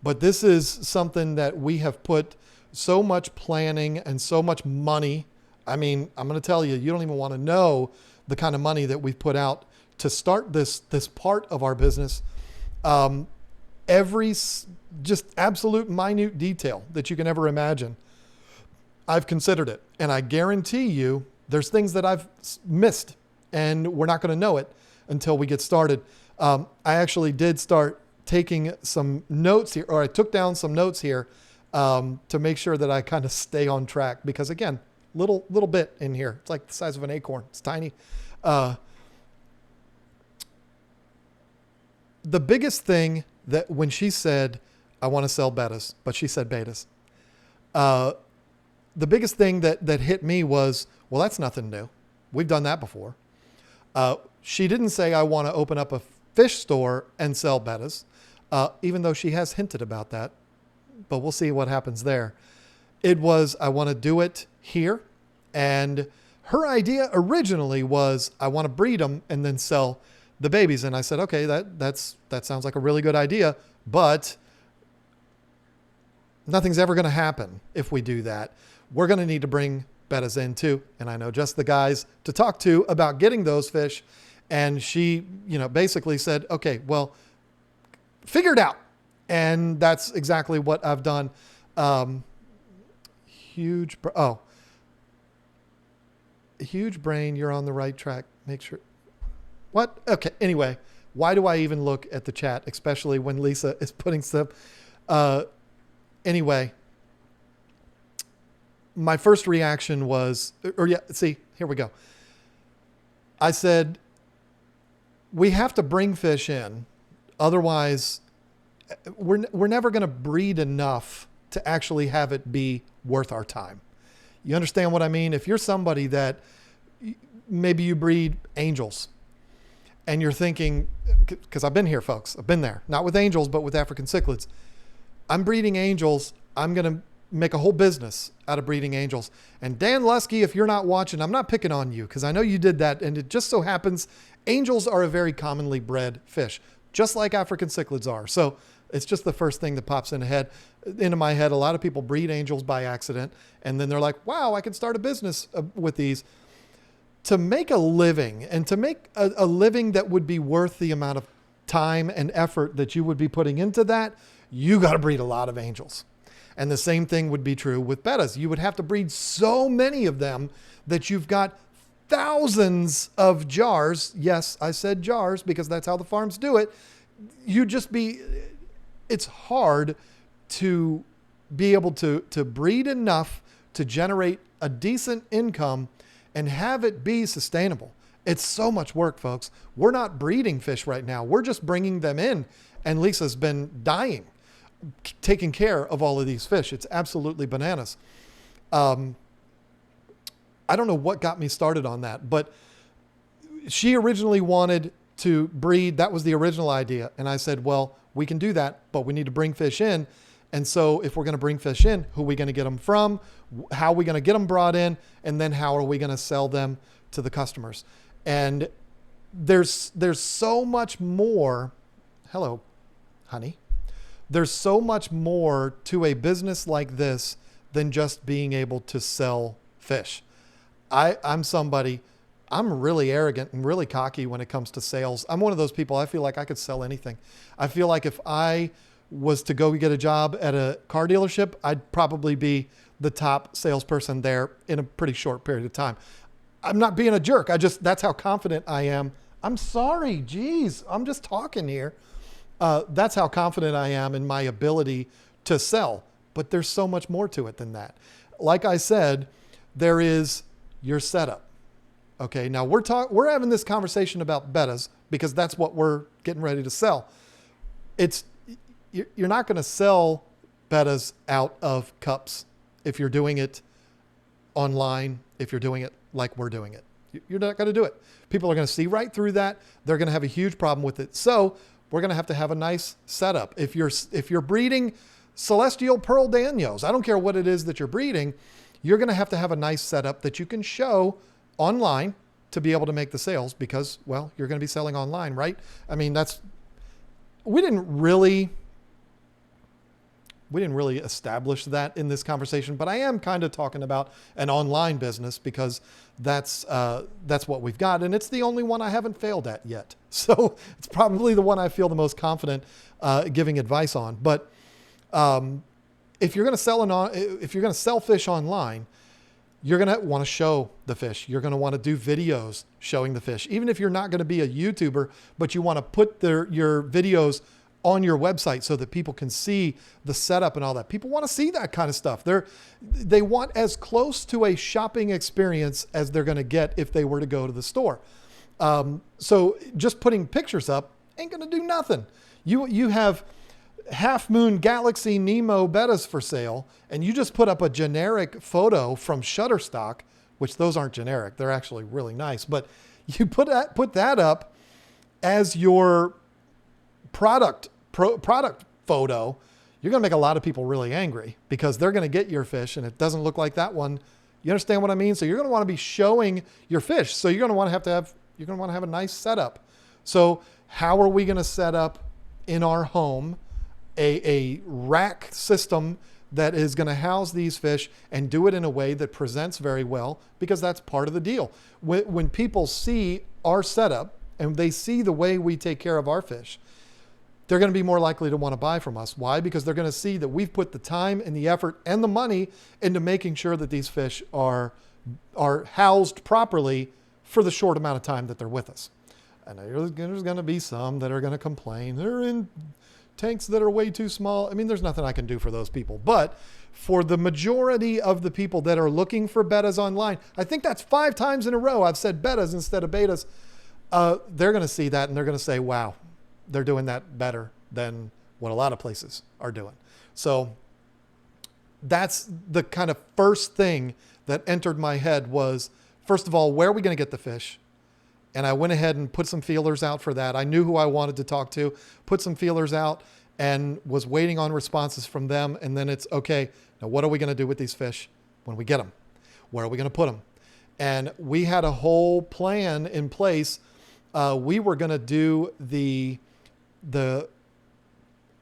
Speaker 1: But this is something that we have put so much planning and so much money. I mean, I'm going to tell you, you don't even want to know the kind of money that we've put out to start this part of our business. Every just absolute minute detail that you can ever imagine, I've considered it. And I guarantee you there's things that I've missed and we're not going to know it until we get started. I actually did start taking some notes here, or I took down some notes here to make sure that I kind of stay on track, because again, little bit in here. It's like the size of an acorn. It's tiny. The biggest thing that when she said, I want to sell bettas, but she said betas. The biggest thing that hit me was, well, that's nothing new. We've done that before. She didn't say, I want to open up a fish store and sell bettas, even though she has hinted about that, but we'll see what happens there. It was, I want to do it here. And her idea originally was, I want to breed them and then sell the babies. And I said, okay, that sounds like a really good idea, but nothing's ever going to happen if we do that. We're going to need to bring bettas in too. And I know just the guys to talk to about getting those fish. And she, basically said, okay, well, figure it out. And that's exactly what I've done. Huge brain. You're on the right track. Make sure. What? Okay. Anyway, why do I even look at the chat, especially when Lisa is putting stuff? Anyway, my first reaction was, here we go. I said, we have to bring fish in. Otherwise, we're never going to breed enough to actually have it be worth our time. You understand what I mean? If you're somebody that maybe you breed angels and you're thinking, because I've been here, folks, I've been there, not with angels, but with African cichlids. I'm breeding angels. I'm going to make a whole business out of breeding angels. And Dan Lusky, if you're not watching, I'm not picking on you because I know you did that. And it just so happens angels are a very commonly bred fish, just like African cichlids are. So it's just the first thing that pops into my head. A lot of people breed angels by accident. And then they're like, wow, I can start a business with these. To make a living and to make a living that would be worth the amount of time and effort that you would be putting into that, you got to breed a lot of angels. And the same thing would be true with bettas. You would have to breed so many of them that you've got thousands of jars. Yes, I said jars because that's how the farms do it. It's hard to be able to breed enough to generate a decent income and have it be sustainable. It's so much work, folks. We're not breeding fish right now. We're just bringing them in. And Lisa's been dying, taking care of all of these fish. It's absolutely bananas. I don't know what got me started on that, but she originally wanted to breed. That was the original idea. And I said, well, we can do that, but we need to bring fish in. And so if we're going to bring fish in, who are we going to get them from? How are we going to get them brought in? And then how are we going to sell them to the customers? And there's so much more. Hello, honey. There's so much more to a business like this than just being able to sell fish. I'm really arrogant and really cocky when it comes to sales. I'm one of those people, I feel like I could sell anything. I feel like if I was to go get a job at a car dealership, I'd probably be the top salesperson there in a pretty short period of time. I'm not being a jerk. That's how confident I am. I'm sorry. Geez, I'm just talking here. That's how confident I am in my ability to sell. But there's so much more to it than that. Like I said, there is your setup. Okay, now we're having this conversation about bettas because that's what we're getting ready to sell. You're not going to sell bettas out of cups if you're doing it online, if you're doing it like we're doing it. You're not going to do it. People are going to see right through that. They're going to have a huge problem with it. So we're going to have a nice setup. If you're breeding celestial pearl danios, I don't care what it is that you're breeding, you're going to have a nice setup that you can show online to be able to make the sales because, well, you're going to be selling online, right? I mean, we didn't really establish that in this conversation, but I am kind of talking about an online business because that's what we've got. And it's the only one I haven't failed at yet. So it's probably the one I feel the most confident giving advice on. But if you're going to sell fish online, you're going to want to show the fish. You're going to want to do videos showing the fish. Even if you're not going to be a YouTuber, but you want to put your videos on your website so that people can see the setup and all that. People want to see that kind of stuff. They want as close to a shopping experience as they're going to get if they were to go to the store. So just putting pictures up ain't going to do nothing. You have Half Moon Galaxy Nemo bettas for sale, and you just put up a generic photo from Shutterstock, which those aren't generic. They're actually really nice. But you put that up as your product photo, you're going to make a lot of people really angry because they're going to get your fish and it doesn't look like that one. You understand what I mean? So you're going to want to be showing your fish. So you're going to want to have a nice setup. So how are we going to set up in our home a rack system that is going to house these fish and do it in a way that presents very well? Because that's part of the deal. When people see our setup and they see the way we take care of our fish, they're going to be more likely to want to buy from us. Why? Because they're going to see that we've put the time and the effort and the money into making sure that these fish are housed properly for the short amount of time that they're with us. And there's going to be some that are going to complain. They're in tanks that are way too small. I mean, there's nothing I can do for those people. But for the majority of the people that are looking for bettas online, I think that's 5 times in a row I've said bettas instead of betas. They're going to see that and they're going to say, wow, they're doing that better than what a lot of places are doing. So that's the kind of first thing that entered my head was, first of all, where are we going to get the fish? And I went ahead and put some feelers out for that. I knew who I wanted to talk to, put some feelers out and was waiting on responses from them. And then it's, okay, now what are we going to do with these fish when we get them? Where are we going to put them? And we had a whole plan in place. We were going to do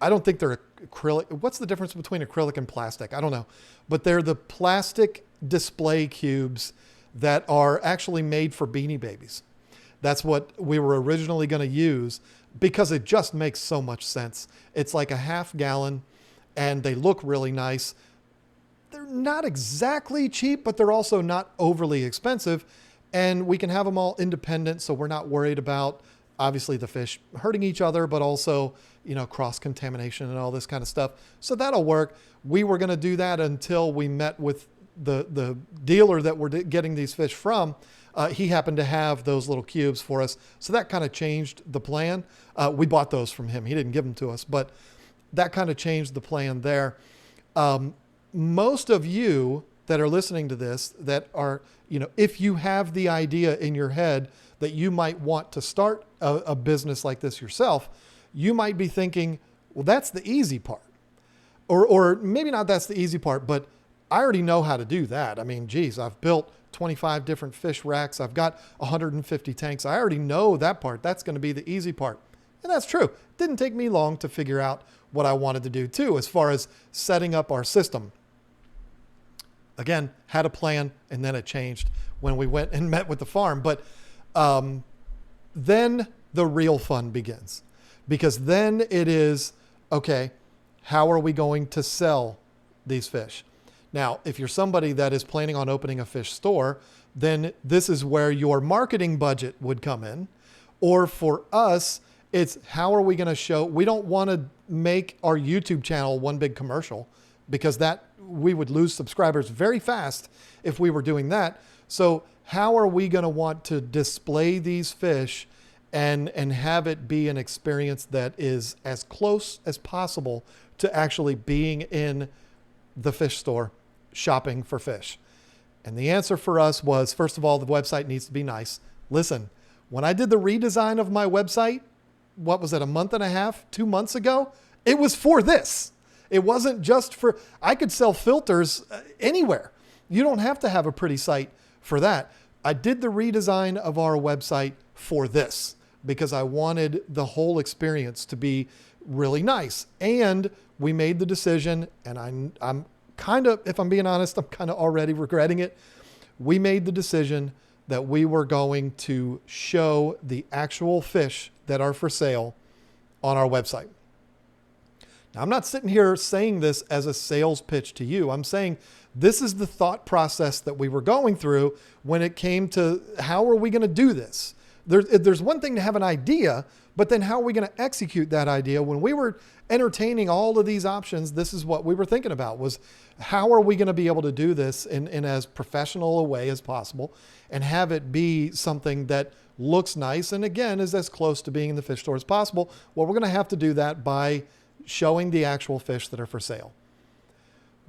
Speaker 1: I don't think they're acrylic. What's the difference between acrylic and plastic? I don't know. But they're the plastic display cubes that are actually made for Beanie Babies. That's what we were originally going to use because it just makes so much sense. It's like a half gallon and they look really nice. They're not exactly cheap, but they're also not overly expensive. And we can have them all independent, so we're not worried about obviously the fish hurting each other, but also, cross-contamination and all this kind of stuff. So that'll work. We were going to do that until we met with the dealer that we're getting these fish from. He happened to have those little cubes for us. So that kind of changed the plan. We bought those from him. He didn't give them to us, but that kind of changed the plan there. Most of you that are listening to this that are, if you have the idea in your head that you might want to start a business like this yourself, you might be thinking, well, that's the easy part. Or maybe not that's the easy part, but I already know how to do that. I mean, geez, I've built 25 different fish racks. I've got 150 tanks. I already know that part. That's going to be the easy part. And that's true. It didn't take me long to figure out what I wanted to do too, as far as setting up our system. Again, had a plan and then it changed when we went and met with the farm. But then the real fun begins, because then it is, okay, how are we going to sell these fish? Now, if you're somebody that is planning on opening a fish store, then this is where your marketing budget would come in. Or for us, it's how are we going to show, we don't want to make our YouTube channel one big commercial, because that we would lose subscribers very fast if we were doing that. So how are we going to want to display these fish and have it be an experience that is as close as possible to actually being in the fish store shopping for fish? And the answer for us was, first of all, the website needs to be nice. Listen, when I did the redesign of my website, what was it, a month and a half, 2 months ago? It was for this. It wasn't just for, I could sell filters anywhere. You don't have to have a pretty site for that. I did the redesign of our website for this because I wanted the whole experience to be really nice. And we made the decision, and I'm kind of, if I'm being honest, I'm kind of already regretting it. We made the decision that we were going to show the actual fish that are for sale on our website. Now, I'm not sitting here saying this as a sales pitch to you. I'm saying this is the thought process that we were going through when it came to how are we going to do this? There's one thing to have an idea, but then how are we going to execute that idea? When we were entertaining all of these options, this is what we were thinking about, was how are we going to be able to do this in as professional a way as possible and have it be something that looks nice and, again, is as close to being in the fish store as possible? Well, we're going to have to do that by showing the actual fish that are for sale.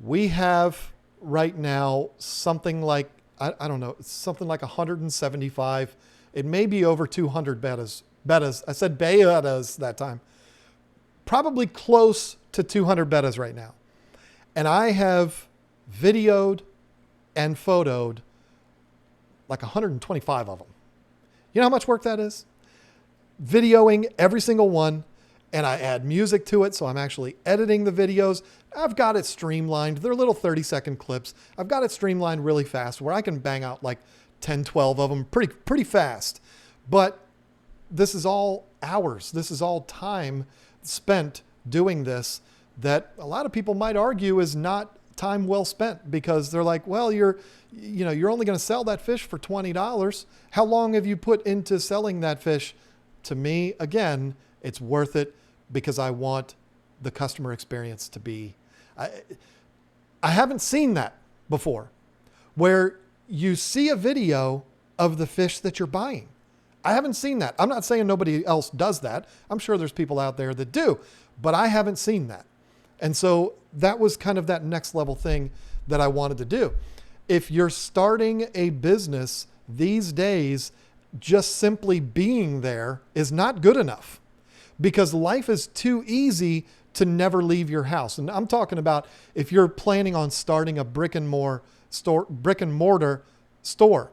Speaker 1: We have right now something like, I don't know, something like 175, it may be over 200 bettas. I said bettas that time. Probably close to 200 bettas right now. And I have videoed and photoed like 125 of them. You know how much work that is? Videoing every single one, and I add music to it, so I'm actually editing the videos. I've got it streamlined. They're little 30-second clips. I've got it streamlined really fast where I can bang out like 10, 12 of them pretty fast. But this is all hours. This is all time spent doing this that a lot of people might argue is not time well spent, because they're like, well, you're only going to sell that fish for $20. How long have you put into selling that fish? To me, again, it's worth it because I want the customer experience to be, I haven't seen that before, where you see a video of the fish that you're buying. I haven't seen that. I'm not saying nobody else does that. I'm sure there's people out there that do, but I haven't seen that. And so that was kind of that next level thing that I wanted to do. If you're starting a business these days, just simply being there is not good enough, because life is too easy to never leave your house. And I'm talking about if you're planning on starting a brick and mortar store,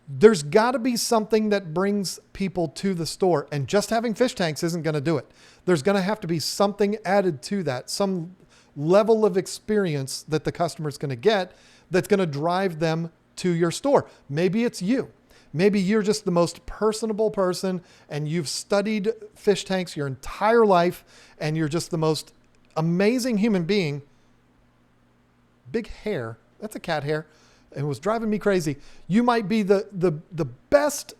Speaker 1: there's got to be something that brings people to the store, and just having fish tanks isn't going to do it. There's going to have to be something added to that, some level of experience that the customer's going to get that's going to drive them to your store. Maybe it's you. Maybe you're just the most personable person and you've studied fish tanks your entire life and you're just the most amazing human being. Big hair. That's a cat hair. It was driving me crazy. You might be the best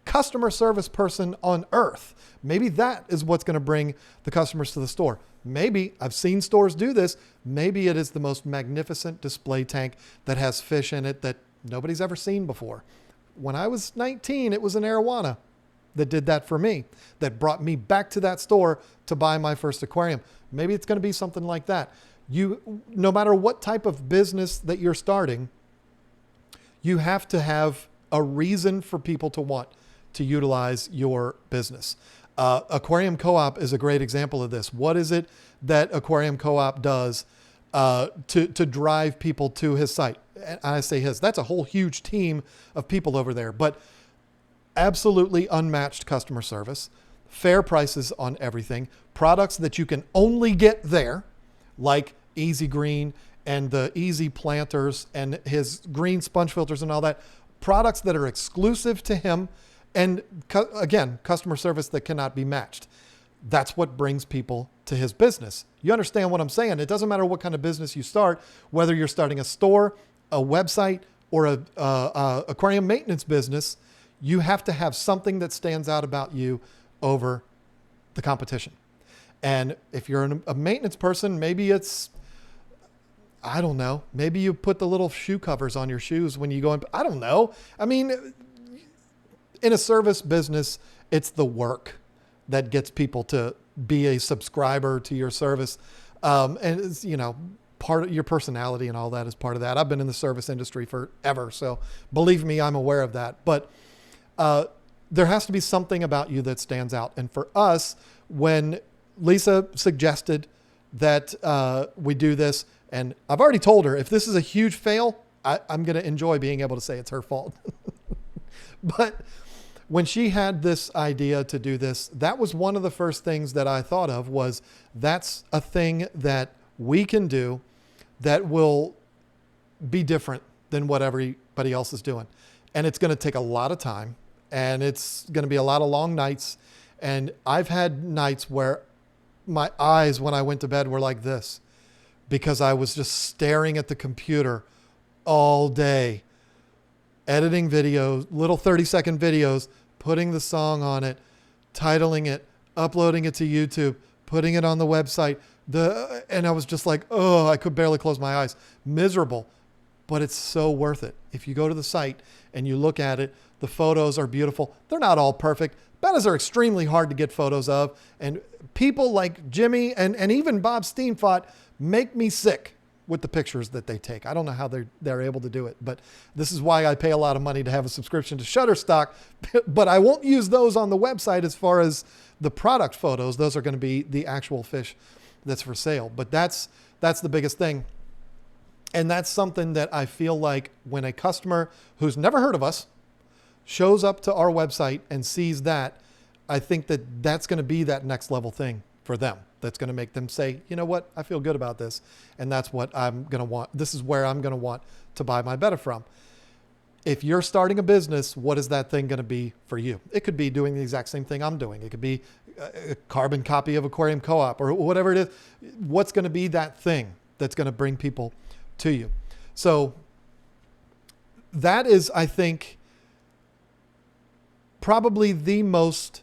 Speaker 1: customer service person on earth. Maybe that is what's going to bring the customers to the store. Maybe, I've seen stores do this, maybe it is the most magnificent display tank that has fish in it that nobody's ever seen before. When I was 19, it was an arowana that did that for me, that brought me back to that store to buy my first aquarium. Maybe it's going to be something like that. No matter what type of business that you're starting, you have to have a reason for people to want to utilize your business. Aquarium Co-op is a great example of this. What is it that Aquarium Co-op does to drive people to his site? And I say his, that's a whole huge team of people over there, but absolutely unmatched customer service, fair prices on everything, products that you can only get there, like Easy Green and the Easy Planters and his green sponge filters and all that, products that are exclusive to him. And again, customer service that cannot be matched. That's what brings people to his business. You understand what I'm saying? It doesn't matter what kind of business you start, whether you're starting a store, a website, or a aquarium maintenance business, you have to have something that stands out about you over the competition. And if you're a maintenance person, maybe it's, I don't know, maybe you put the little shoe covers on your shoes when you go in. I don't know. I mean, in a service business, it's the work that gets people to be a subscriber to your service. And it's, you know, part of your personality and all that is part of that. I've been in the service industry forever, so believe me, I'm aware of that. But there has to be something about you that stands out. And for us, when Lisa suggested that we do this, and I've already told her, if this is a huge fail, I'm going to enjoy being able to say it's her fault. But when she had this idea to do this, that was one of the first things that I thought of, was that's a thing that we can do that will be different than what everybody else is doing. And it's going to take a lot of time, and it's going to be a lot of long nights. And I've had nights where my eyes, when I went to bed, were like this, because I was just staring at the computer all day, editing videos, little 30-second videos, putting the song on it, titling it, uploading it to YouTube, putting it on the website. And I was just like, oh, I could barely close my eyes. Miserable. But it's so worth it. If you go to the site and you look at it, the photos are beautiful. They're not all perfect. Bettas are extremely hard to get photos of. And people like Jimmy and even Bob Steenfott make me sick with the pictures that they take. I don't know how they're able to do it, but this is why I pay a lot of money to have a subscription to Shutterstock. But I won't use those on the website as far as the product photos. Those are going to be the actual fish that's for sale. But that's the biggest thing. And that's something that I feel like when a customer who's never heard of us shows up to our website and sees that, I think that that's going to be that next level thing for them. That's going to make them say, you know what, I feel good about this. And that's what I'm going to want. This is where I'm going to want to buy my betta from. If you're starting a business, what is that thing going to be for you? It could be doing the exact same thing I'm doing. It could be a carbon copy of Aquarium Co-op or whatever it is. What's going to be that thing that's going to bring people to you? So that is, I think, probably the most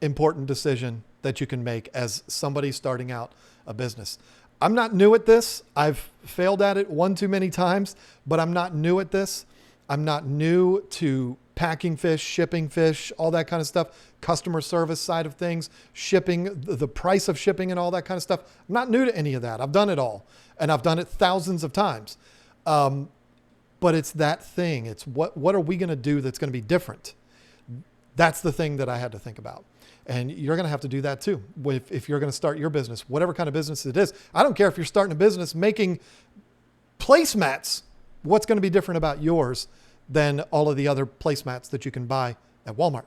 Speaker 1: important decision that you can make as somebody starting out a business. I'm not new at this. I've failed at it one too many times, but I'm not new at this. I'm not new to packing fish, shipping fish, all that kind of stuff, customer service side of things, shipping, the price of shipping and all that kind of stuff. I'm not new to any of that. I've done it all, and I've done it thousands of times. But it's that thing. It's what are we going to do that's going to be different? That's the thing that I had to think about. And you're going to have to do that too. If you're going to start your business, whatever kind of business it is. I don't care if you're starting a business making placemats. What's going to be different about yours than all of the other placemats that you can buy at Walmart?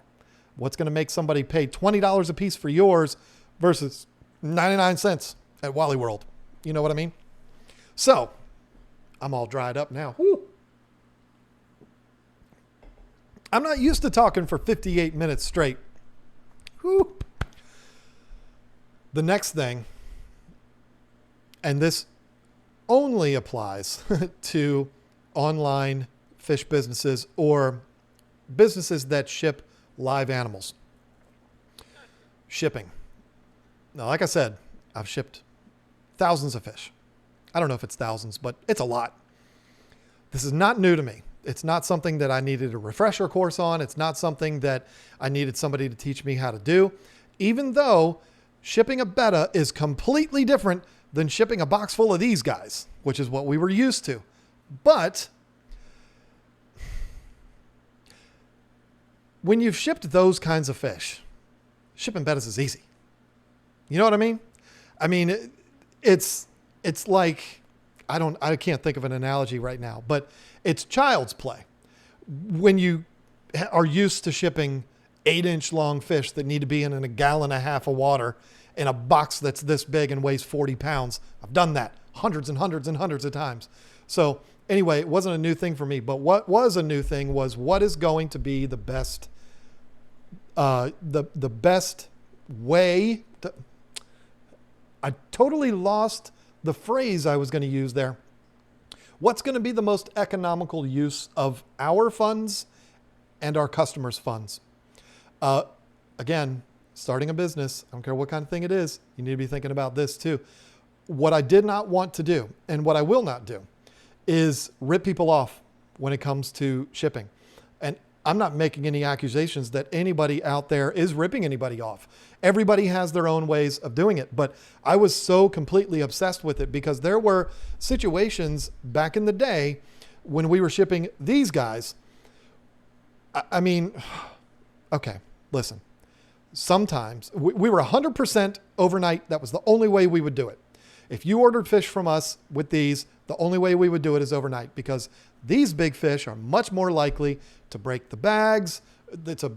Speaker 1: What's going to make somebody pay $20 a piece for yours versus 99 cents at Wally World? You know what I mean? So I'm all dried up now. Woo. I'm not used to talking for 58 minutes straight. Woo. The next thing, and this only applies to online fish businesses or businesses that ship live animals. Shipping. Now, like I said, I've shipped thousands of fish. I don't know if it's thousands, but it's a lot. This is not new to me. It's not something that I needed a refresher course on. It's not something that I needed somebody to teach me how to do, even though shipping a betta is completely different than shipping a box full of these guys, which is what we were used to. But when you've shipped those kinds of fish, shipping bettas is easy. You know what I mean? I mean, it's like, I can't think of an analogy right now, but it's child's play. When you are used to shipping 8-inch long fish that need to be in a gallon and a half of water in a box that's this big and weighs 40 pounds. I've done that hundreds and hundreds and hundreds of times. So anyway, it wasn't a new thing for me, but what was a new thing was what is going to be the best, the best way to, I totally lost the phrase I was going to use there. What's going to be the most economical use of our funds and our customers' funds? Again, starting a business, I don't care what kind of thing it is, you need to be thinking about this too. What I did not want to do, and what I will not do, is rip people off when it comes to shipping. And I'm not making any accusations that anybody out there is ripping anybody off. Everybody has their own ways of doing it. But I was so completely obsessed with it because there were situations back in the day when we were shipping these guys. I mean, okay, listen. Sometimes we were 100% overnight. That was the only way we would do it. If you ordered fish from us with these, the only way we would do it is overnight because these big fish are much more likely to break the bags. It's a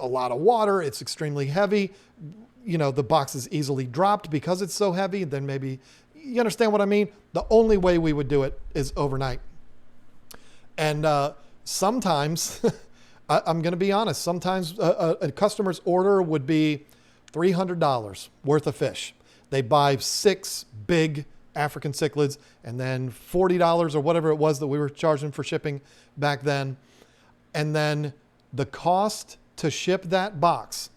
Speaker 1: lot of water. It's extremely heavy. You know, the box is easily dropped because it's so heavy. Then maybe, you understand what I mean? The only way we would do it is overnight. And sometimes, I'm going to be honest, sometimes a customer's order would be $300 worth of fish. They buy 6 big African cichlids and then $40 or whatever it was that we were charging for shipping back then. And then the cost to ship that box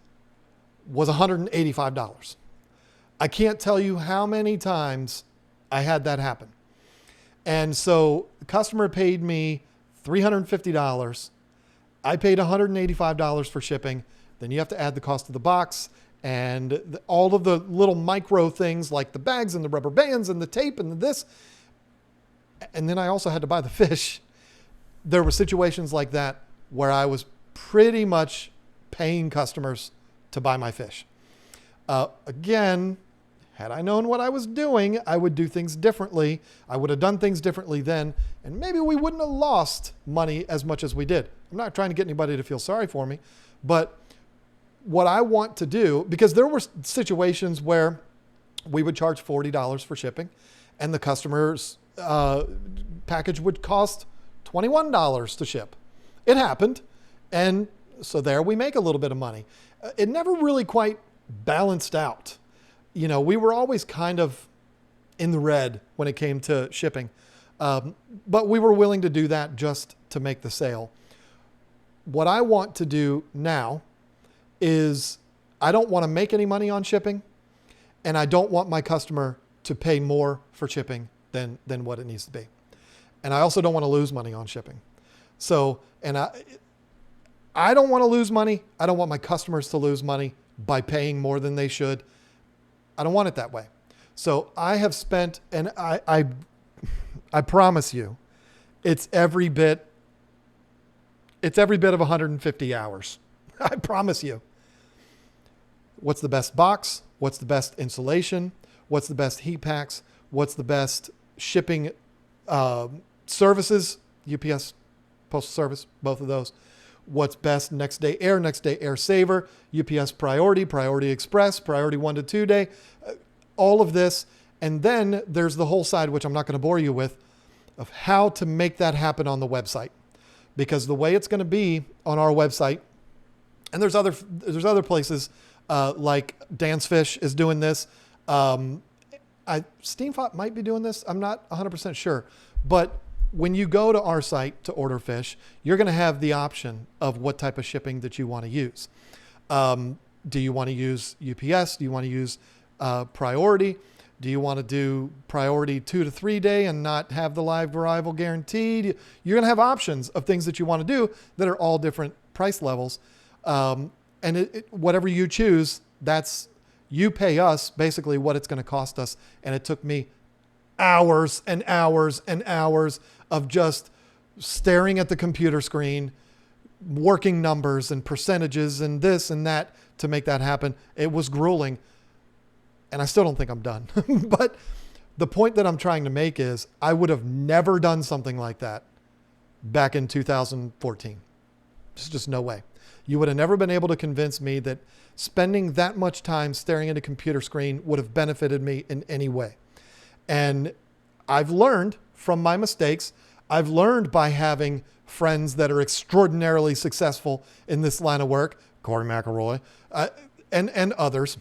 Speaker 1: was $185. I can't tell you how many times I had that happen. And so the customer paid me $350. I paid $185 for shipping. Then you have to add the cost of the box and all of the little micro things like the bags and the rubber bands and the tape and this. And then I also had to buy the fish. There were situations like that where I was pretty much paying customers to buy my fish. Again, had I known what I was doing, I would do things differently. I would have done things differently then, and maybe we wouldn't have lost money as much as we did. I'm not trying to get anybody to feel sorry for me, but what I want to do, because there were situations where we would charge $40 for shipping and the customer's package would cost $21 to ship. It happened. And so there we make a little bit of money. It never really quite balanced out. You know, we were always kind of in the red when it came to shipping. But we were willing to do that just to make the sale. What I want to do now is I don't want to make any money on shipping, and I don't want my customer to pay more for shipping than what it needs to be. And I also don't want to lose money on shipping. So, and I don't want to lose money. I don't want my customers to lose money by paying more than they should. I don't want it that way. So I have spent, and I promise you, it's every bit of 150 hours. I promise you. What's the best box? What's the best insulation? What's the best heat packs? What's the best shipping services? UPS, Postal Service, both of those. What's best next day air saver, UPS Priority, Priority Express, Priority 1 to 2 day, all of this. And then there's the whole side, which I'm not going to bore you with, of how to make that happen on the website. Because the way it's going to be on our website, and there's other places like Dan's Fish is doing this. Steamfot might be doing this. I'm not 100% sure. But when you go to our site to order fish, you're going to have the option of what type of shipping that you want to use. Do you want to use UPS? Do you want to use Priority? Do you want to do Priority 2 to 3 day and not have the live arrival guaranteed? You're going to have options of things that you want to do that are all different price levels. And whatever you choose, you pay us basically what it's going to cost us. And it took me hours and hours and hours of just staring at the computer screen, working numbers and percentages and this and that to make that happen. It was grueling. And I still don't think I'm done. But the point that I'm trying to make is I would have never done something like that back in 2014. There's just no way. You would have never been able to convince me that spending that much time staring at a computer screen would have benefited me in any way. And I've learned from my mistakes. I've learned by having friends that are extraordinarily successful in this line of work, Corey McElroy, and others.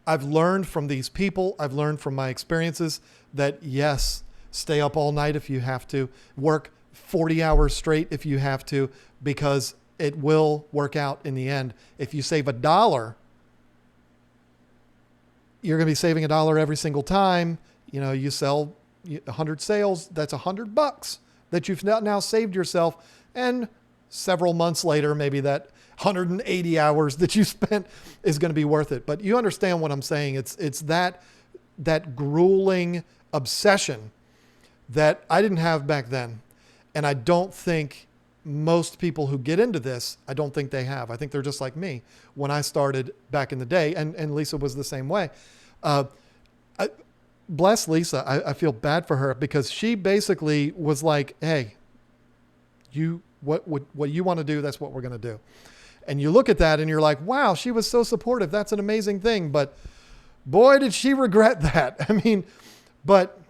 Speaker 1: I've learned from these people. I've learned from my experiences that yes, stay up all night if you have to, work 40 hours straight if you have to, because it will work out in the end. If you save $1, you're going to be saving $1 every single time. You know, you sell 100 sales, that's $100 that you've now saved yourself. And several months later, maybe that 180 hours that you spent is going to be worth it. But you understand what I'm saying. It's that grueling obsession that I didn't have back then. And I don't think most people who get into this, I don't think they have. I think they're just like me when I started back in the day. And Lisa was the same way. Bless Lisa. I feel bad for her because she basically was like, hey, what you want to do, that's what we're going to do. And you look at that and you're like, wow, she was so supportive. That's an amazing thing. But boy, did she regret that. I mean, but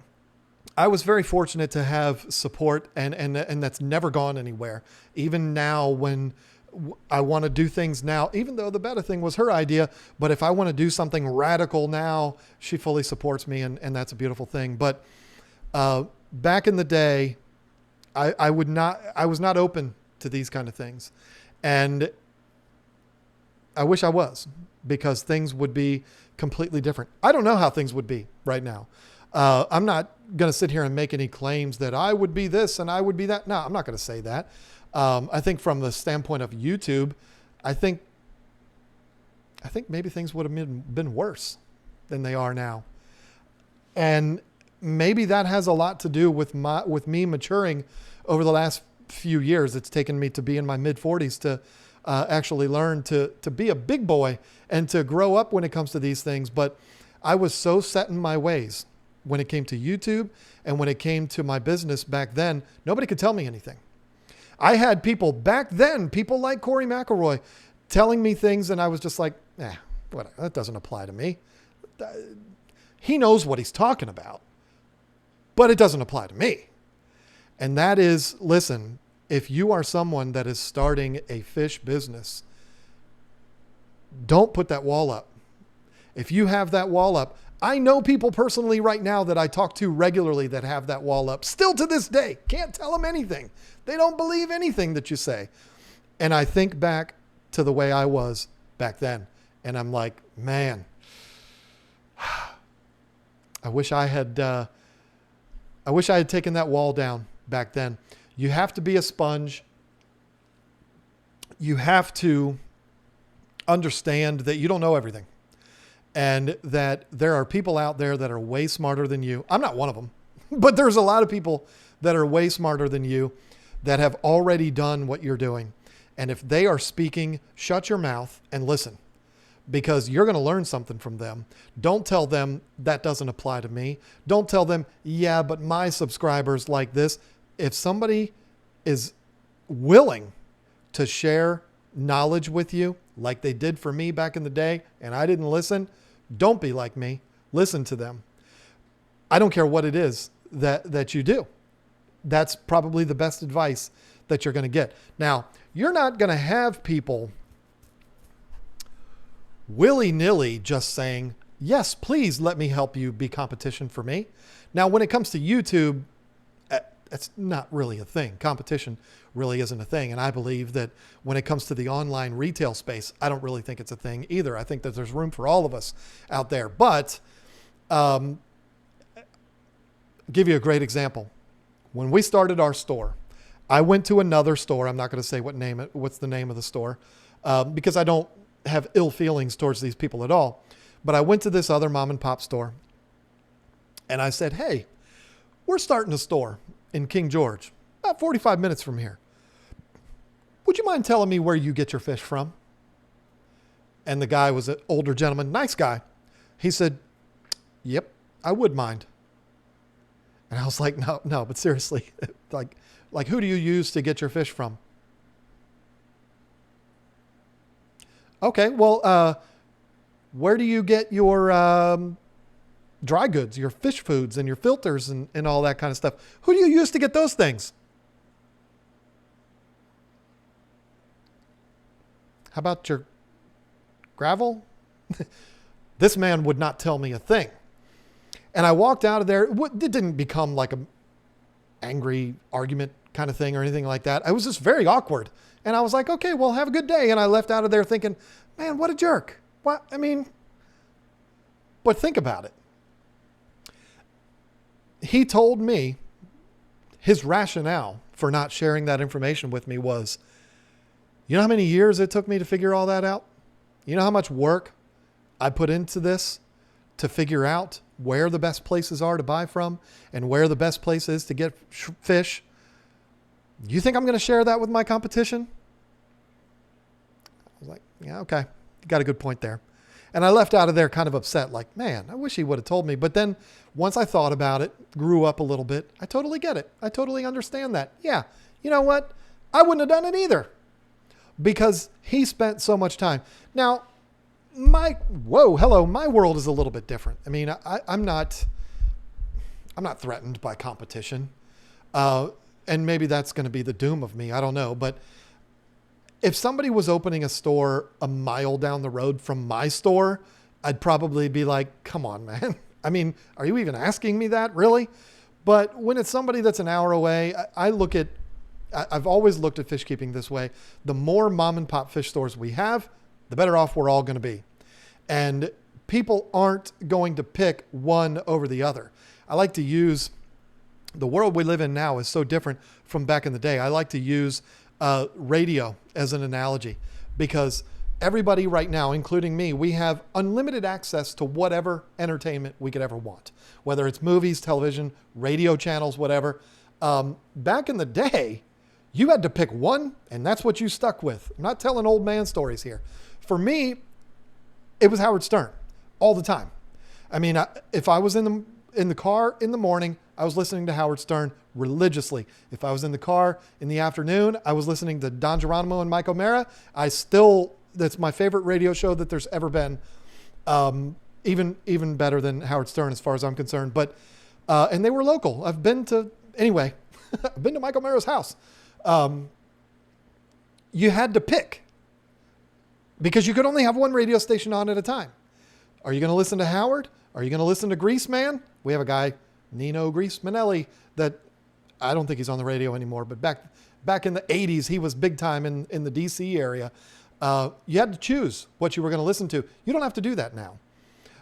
Speaker 1: I was very fortunate to have support and that's never gone anywhere. Even now when I want to do things now, even though the betta thing was her idea, but if I want to do something radical now, she fully supports me and that's a beautiful thing. But back in the day, I was not open to these kind of things. And I wish I was, because things would be completely different. I don't know how things would be right now. I'm not going to sit here and make any claims that I would be this and I would be that. No, I'm not going to say that. I think from the standpoint of YouTube, I think maybe things would have been worse than they are now. And maybe that has a lot to do with me maturing over the last few years. It's taken me to be in my mid-40s to actually learn to be a big boy and to grow up when it comes to these things. But I was so set in my ways when it came to YouTube and when it came to my business back then. Nobody could tell me anything. I had people back then, people like Corey McElroy, telling me things, and I was just like, whatever, that doesn't apply to me. He knows what he's talking about, but it doesn't apply to me. And that is, listen, if you are someone that is starting a fish business, don't put that wall up. If you have that wall up, I know people personally right now that I talk to regularly that have that wall up. Still to this day, can't tell them anything. They don't believe anything that you say. And I think back to the way I was back then. And I'm like, man, I wish I had taken that wall down back then. You have to be a sponge. You have to understand that you don't know everything. And that there are people out there that are way smarter than you. I'm not one of them, but there's a lot of people that are way smarter than you that have already done what you're doing. And if they are speaking, shut your mouth and listen, because you're going to learn something from them. Don't tell them that doesn't apply to me. Don't tell them, yeah, but my subscribers like this. If somebody is willing to share knowledge with you like they did for me back in the day and I didn't listen, don't be like me. Listen to them. I don't care what it is that you do. That's probably the best advice that you're going to get. Now, you're not going to have people willy-nilly just saying, yes, please let me help you be competition for me. Now, when it comes to YouTube, that's not really a thing. Competition really isn't a thing. And I believe that when it comes to the online retail space, I don't really think it's a thing either. I think that there's room for all of us out there. But give you a great example. When we started our store, I went to another store. I'm not going to say what's the name of the store, because I don't have ill feelings towards these people at all. But I went to this other mom and pop store and I said, hey, we're starting a store in King George, about 45 minutes from here. Would you mind telling me where you get your fish from? And the guy was an older gentleman, nice guy. He said, yep, I would mind. And I was like, no, but seriously, like who do you use to get your fish from? Okay, well, where do you get your dry goods, your fish foods and your filters and all that kind of stuff? Who do you use to get those things? How about your gravel? This man would not tell me a thing. And I walked out of there. It didn't become like an angry argument kind of thing or anything like that. I was just very awkward. And I was like, okay, well, have a good day. And I left out of there thinking, man, what a jerk. What? I mean, but think about it. He told me his rationale for not sharing that information with me was, you know how many years it took me to figure all that out? You know how much work I put into this to figure out where the best places are to buy from and where the best place is to get fish? You think I'm going to share that with my competition? I was like, yeah, okay. You got a good point there. And I left out of there kind of upset, like, man, I wish he would have told me. But then once I thought about it, grew up a little bit, I totally get it. I totally understand that. Yeah, you know what? I wouldn't have done it either because he spent so much time. Now, my world is a little bit different. I mean, I'm not threatened by competition. And maybe that's going to be the doom of me. I don't know. But if somebody was opening a store a mile down the road from my store, I'd probably be like, come on, man. I mean, are you even asking me that, really? But when it's somebody that's an hour away, I've always looked at fish keeping this way. The more mom and pop fish stores we have, the better off we're all going to be. And people aren't going to pick one over the other. I like to use, the world we live in now is so different from back in the day. I like to use radio as an analogy because everybody right now, including me, we have unlimited access to whatever entertainment we could ever want, whether it's movies, television, radio channels, whatever. Back in the day, you had to pick one and that's what you stuck with. I'm not telling old man stories here. For me, it was Howard Stern all the time. I mean, if I was in the car in the morning, I was listening to Howard Stern religiously. If I was in the car in the afternoon, I was listening to Don Geronimo and Mike O'Mara. That's my favorite radio show that there's ever been. Even better than Howard Stern as far as I'm concerned. But, and they were local. I've been to Mike O'Mara's house. You had to pick because you could only have one radio station on at a time. Are you going to listen to Howard? Are you going to listen to Grease Man? We have a guy, Nino Grease Manelli, that I don't think he's on the radio anymore, but back in the 80s, he was big time in the DC area. You had to choose what you were going to listen to. You don't have to do that now.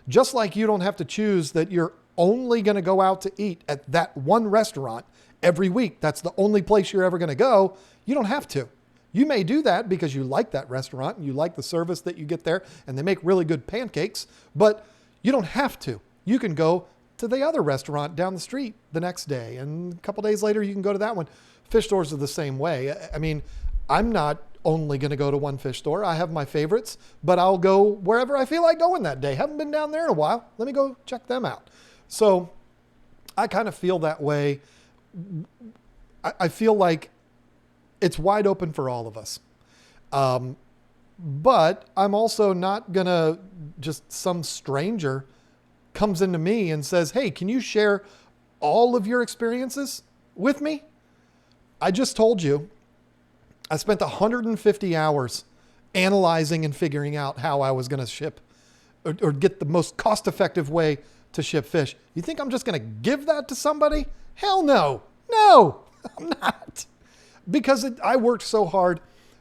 Speaker 1: Just like you don't have to choose that you're only going to go out to eat at that one restaurant every week. That's the only place you're ever going to go. You don't have to. You may do that because you like that restaurant and you like the service that you get there and they make really good pancakes, but you don't have to. You can go to the other restaurant down the street the next day and a couple days later you can go to that one. Fish stores are the same way. I mean, I'm not only going to go to one fish store. I have my favorites, but I'll go wherever I feel like going that day. Haven't been down there in a while. Let me go check them out. So I kind of feel that way. I feel like it's wide open for all of us. But I'm also not going to just some stranger comes into me and says, hey, can you share all of your experiences with me? I just told you I spent 150 hours analyzing and figuring out how I was going to ship or get the most cost-effective way to ship fish. You think I'm just going to give that to somebody? Hell no. No, I'm not. Because I worked so hard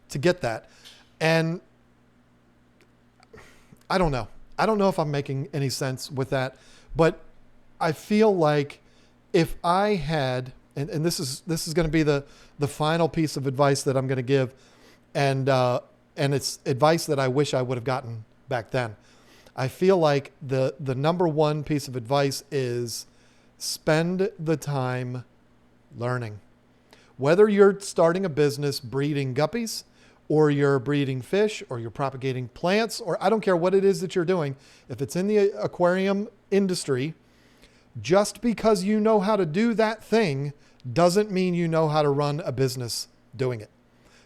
Speaker 1: to get that. And I don't know. I don't know if I'm making any sense with that, but I feel like if I had, and this is going to be the final piece of advice that I'm going to give, and it's advice that I wish I would have gotten back then. I feel like the number one piece of advice is spend the time learning. Whether you're starting a business breeding guppies, or you're breeding fish, or you're propagating plants, or I don't care what it is that you're doing. If it's in the aquarium industry, just because you know how to do that thing doesn't mean you know how to run a business doing it.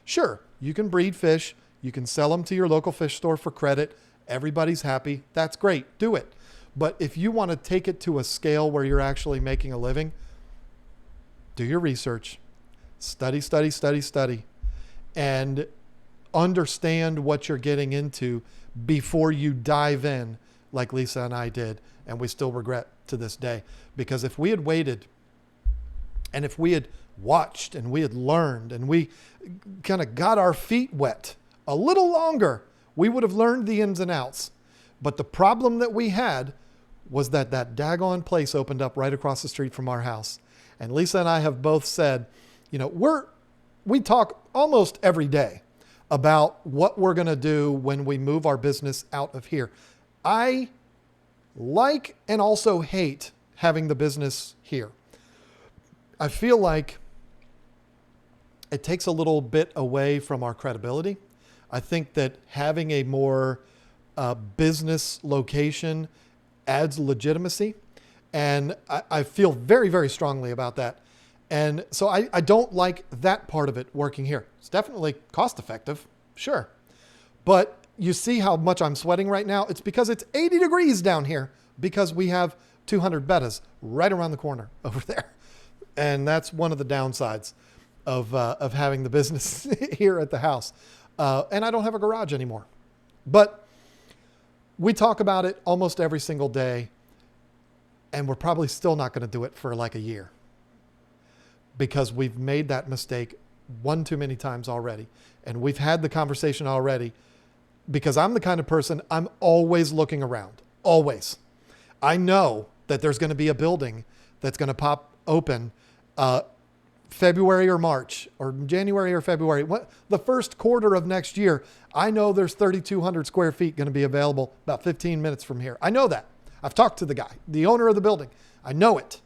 Speaker 1: Sure, you can breed fish. You can sell them to your local fish store for credit. Everybody's happy. That's great. Do it. But if you want to take it to a scale where you're actually making a living, do your research. Study, and understand what you're getting into before you dive in like Lisa and I did, and we still regret to this day. Because if we had waited, and if we had watched, and we had learned, and we kind of got our feet wet a little longer, we would have learned the ins and outs. But the problem that we had was that daggone place opened up right across the street from our house. And Lisa and I have both said, you know, we talk almost every day about what we're going to do when we move our business out of here. I like and also hate having the business here. I feel like it takes a little bit away from our credibility. I think that having a more business location adds legitimacy. And I feel very, very strongly about that. And so I don't like that part of it working here. It's definitely cost effective, sure. But you see how much I'm sweating right now? It's because it's 80 degrees down here because we have 200 bettas right around the corner over there. And that's one of the downsides of having the business here at the house. And I don't have a garage anymore. But we talk about it almost every single day. And we're probably still not going to do it for like a year. Because we've made that mistake one too many times already. And we've had the conversation already. Because I'm the kind of person, I'm always looking around. Always. I know that there's going to be a building that's going to pop open February or March or January or February. The first quarter of next year, I know there's 3,200 square feet going to be available about 15 minutes from here. I know that. I've talked to the guy, the owner of the building. I know it.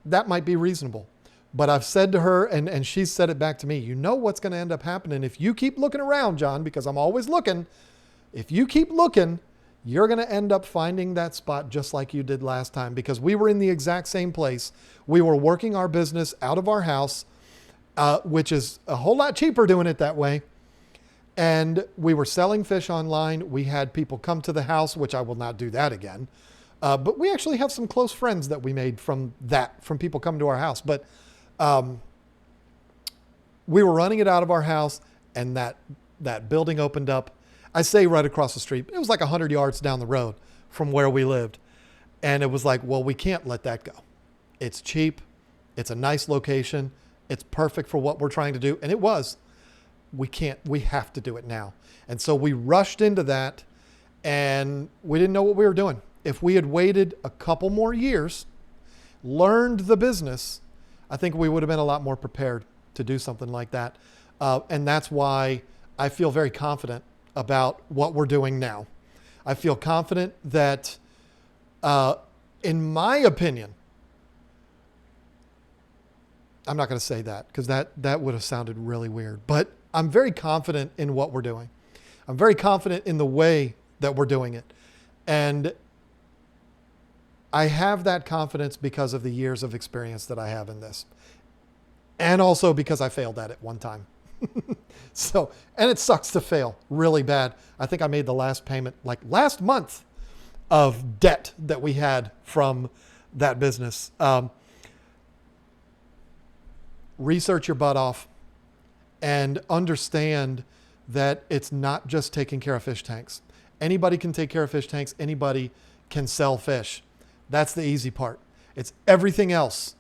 Speaker 1: That might be reasonable. But I've said to her, and she's said it back to me, you know what's going to end up happening if you keep looking around, John, because I'm always looking. If you keep looking, you're going to end up finding that spot just like you did last time, because we were in the exact same place. We were working our business out of our house, which is a whole lot cheaper doing it that way. And we were selling fish online. We had people come to the house, which I will not do that again. But we actually have some close friends that we made from people coming to our house. But we were running it out of our house, and that building opened up. I say right across the street. It was like 100 yards down the road from where we lived. And it was like, well, we can't let that go. It's cheap. It's a nice location. It's perfect for what we're trying to do. And it was. We have to do it now. And so we rushed into that, and we didn't know what we were doing. If we had waited a couple more years, learned the business, I think we would have been a lot more prepared to do something like that. And that's why I feel very confident about what we're doing now. I feel confident that, in my opinion, I'm not going to say that because that would have sounded really weird, but I'm very confident in what we're doing. I'm very confident in the way that we're doing it. And I have that confidence because of the years of experience that I have in this. And also because I failed at it one time. So, and it sucks to fail really bad. I think I made the last payment like last month of debt that we had from that business. Research your butt off and understand that it's not just taking care of fish tanks. Anybody can take care of fish tanks. Anybody can sell fish. That's the easy part. It's everything else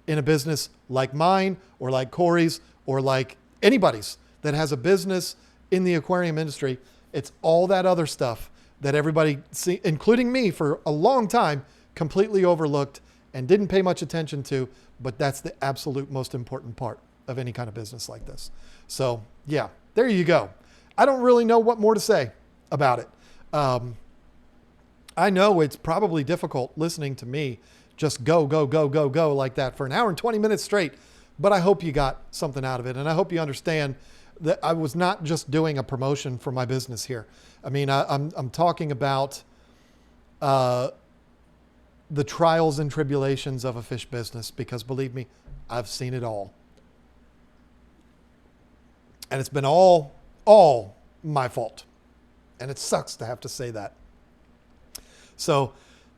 Speaker 1: in a business like mine or like Corey's or like anybody's that has a business in the aquarium industry. It's all that other stuff that everybody, including me for a long time, completely overlooked and didn't pay much attention to. But that's the absolute most important part of any kind of business like this. So yeah, there you go. I don't really know what more to say about it. I know it's probably difficult listening to me just go like that for an hour and 20 minutes straight, but I hope you got something out of it. And I hope you understand that I was not just doing a promotion for my business here. I mean, I'm talking about the trials and tribulations of a fish business, because believe me, I've seen it all. And it's been all my fault. And it sucks to have to say that. So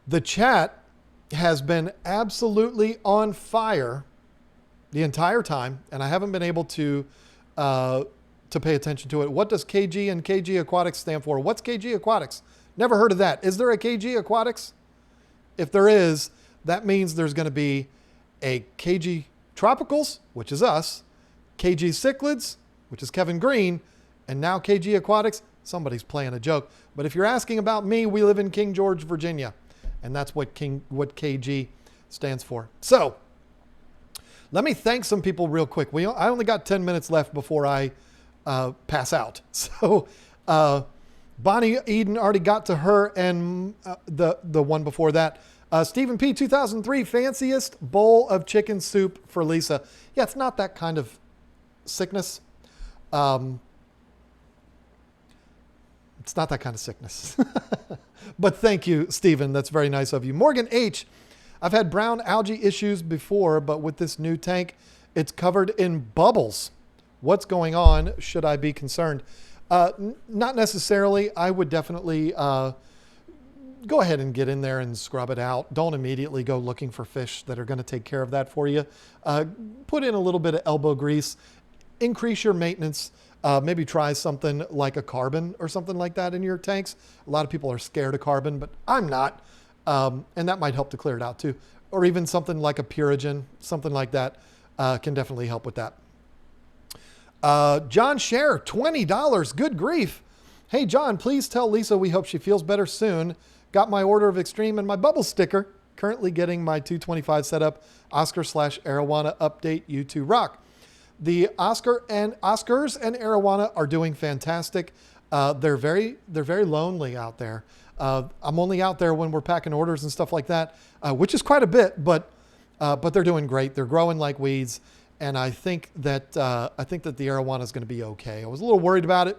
Speaker 1: the chat has been absolutely on fire the entire time, and I haven't been able to pay attention to it. What does KG and KG Aquatics stand for? What's KG Aquatics? Never heard of that. Is there a KG Aquatics? If there is, that means there's going to be a KG Tropicals, which is us, KG Cichlids, which is Kevin Green, and now KG Aquatics. Somebody's playing a joke. But if you're asking about me, we live in King George, Virginia, and that's what KG stands for. So let me thank some people real quick. I only got 10 minutes left before I pass out. So Bonnie Eden, already got to her, and the one before that. Stephen P. 2003, fanciest bowl of chicken soup for Lisa. Yeah, it's not that kind of sickness. It's not that kind of sickness. But thank you, Stephen. That's very nice of you. Morgan H. I've had brown algae issues before, but with this new tank, it's covered in bubbles. What's going on? Should I be concerned? Not necessarily. I would definitely go ahead and get in there and scrub it out. Don't immediately go looking for fish that are going to take care of that for you. Put in a little bit of elbow grease. Increase your maintenance. Maybe try something like a carbon or something like that in your tanks. A lot of people are scared of carbon, but I'm not. And that might help to clear it out too. Or even something like a Purigen, something like that can definitely help with that. John Scher, $20. Good grief. Hey, John, please tell Lisa we hope she feels better soon. Got my order of Extreme and my bubble sticker. Currently getting my 225 setup. Oscar/Arowana update. You two rock. The Oscars and Arowana are doing fantastic. They're very lonely out there. I'm only out there when we're packing orders and stuff like that, which is quite a bit, but they're doing great. They're growing like weeds. And I think that the Arowana is going to be okay. I was a little worried about it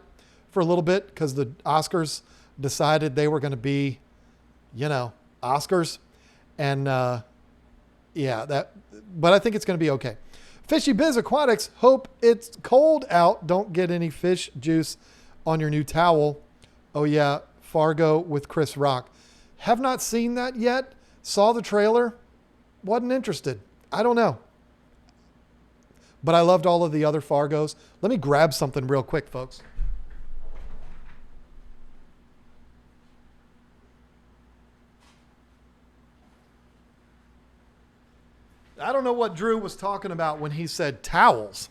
Speaker 1: for a little bit because the Oscars decided they were going to be, Oscars. And but I think it's going to be okay. Fishy Biz Aquatics, hope it's cold out. Don't get any fish juice on your new towel. Oh yeah, Fargo with Chris Rock. Have not seen that yet. Saw the trailer. Wasn't interested. I don't know. But I loved all of the other Fargos. Let me grab something real quick, folks. I don't know what Drew was talking about when he said towels,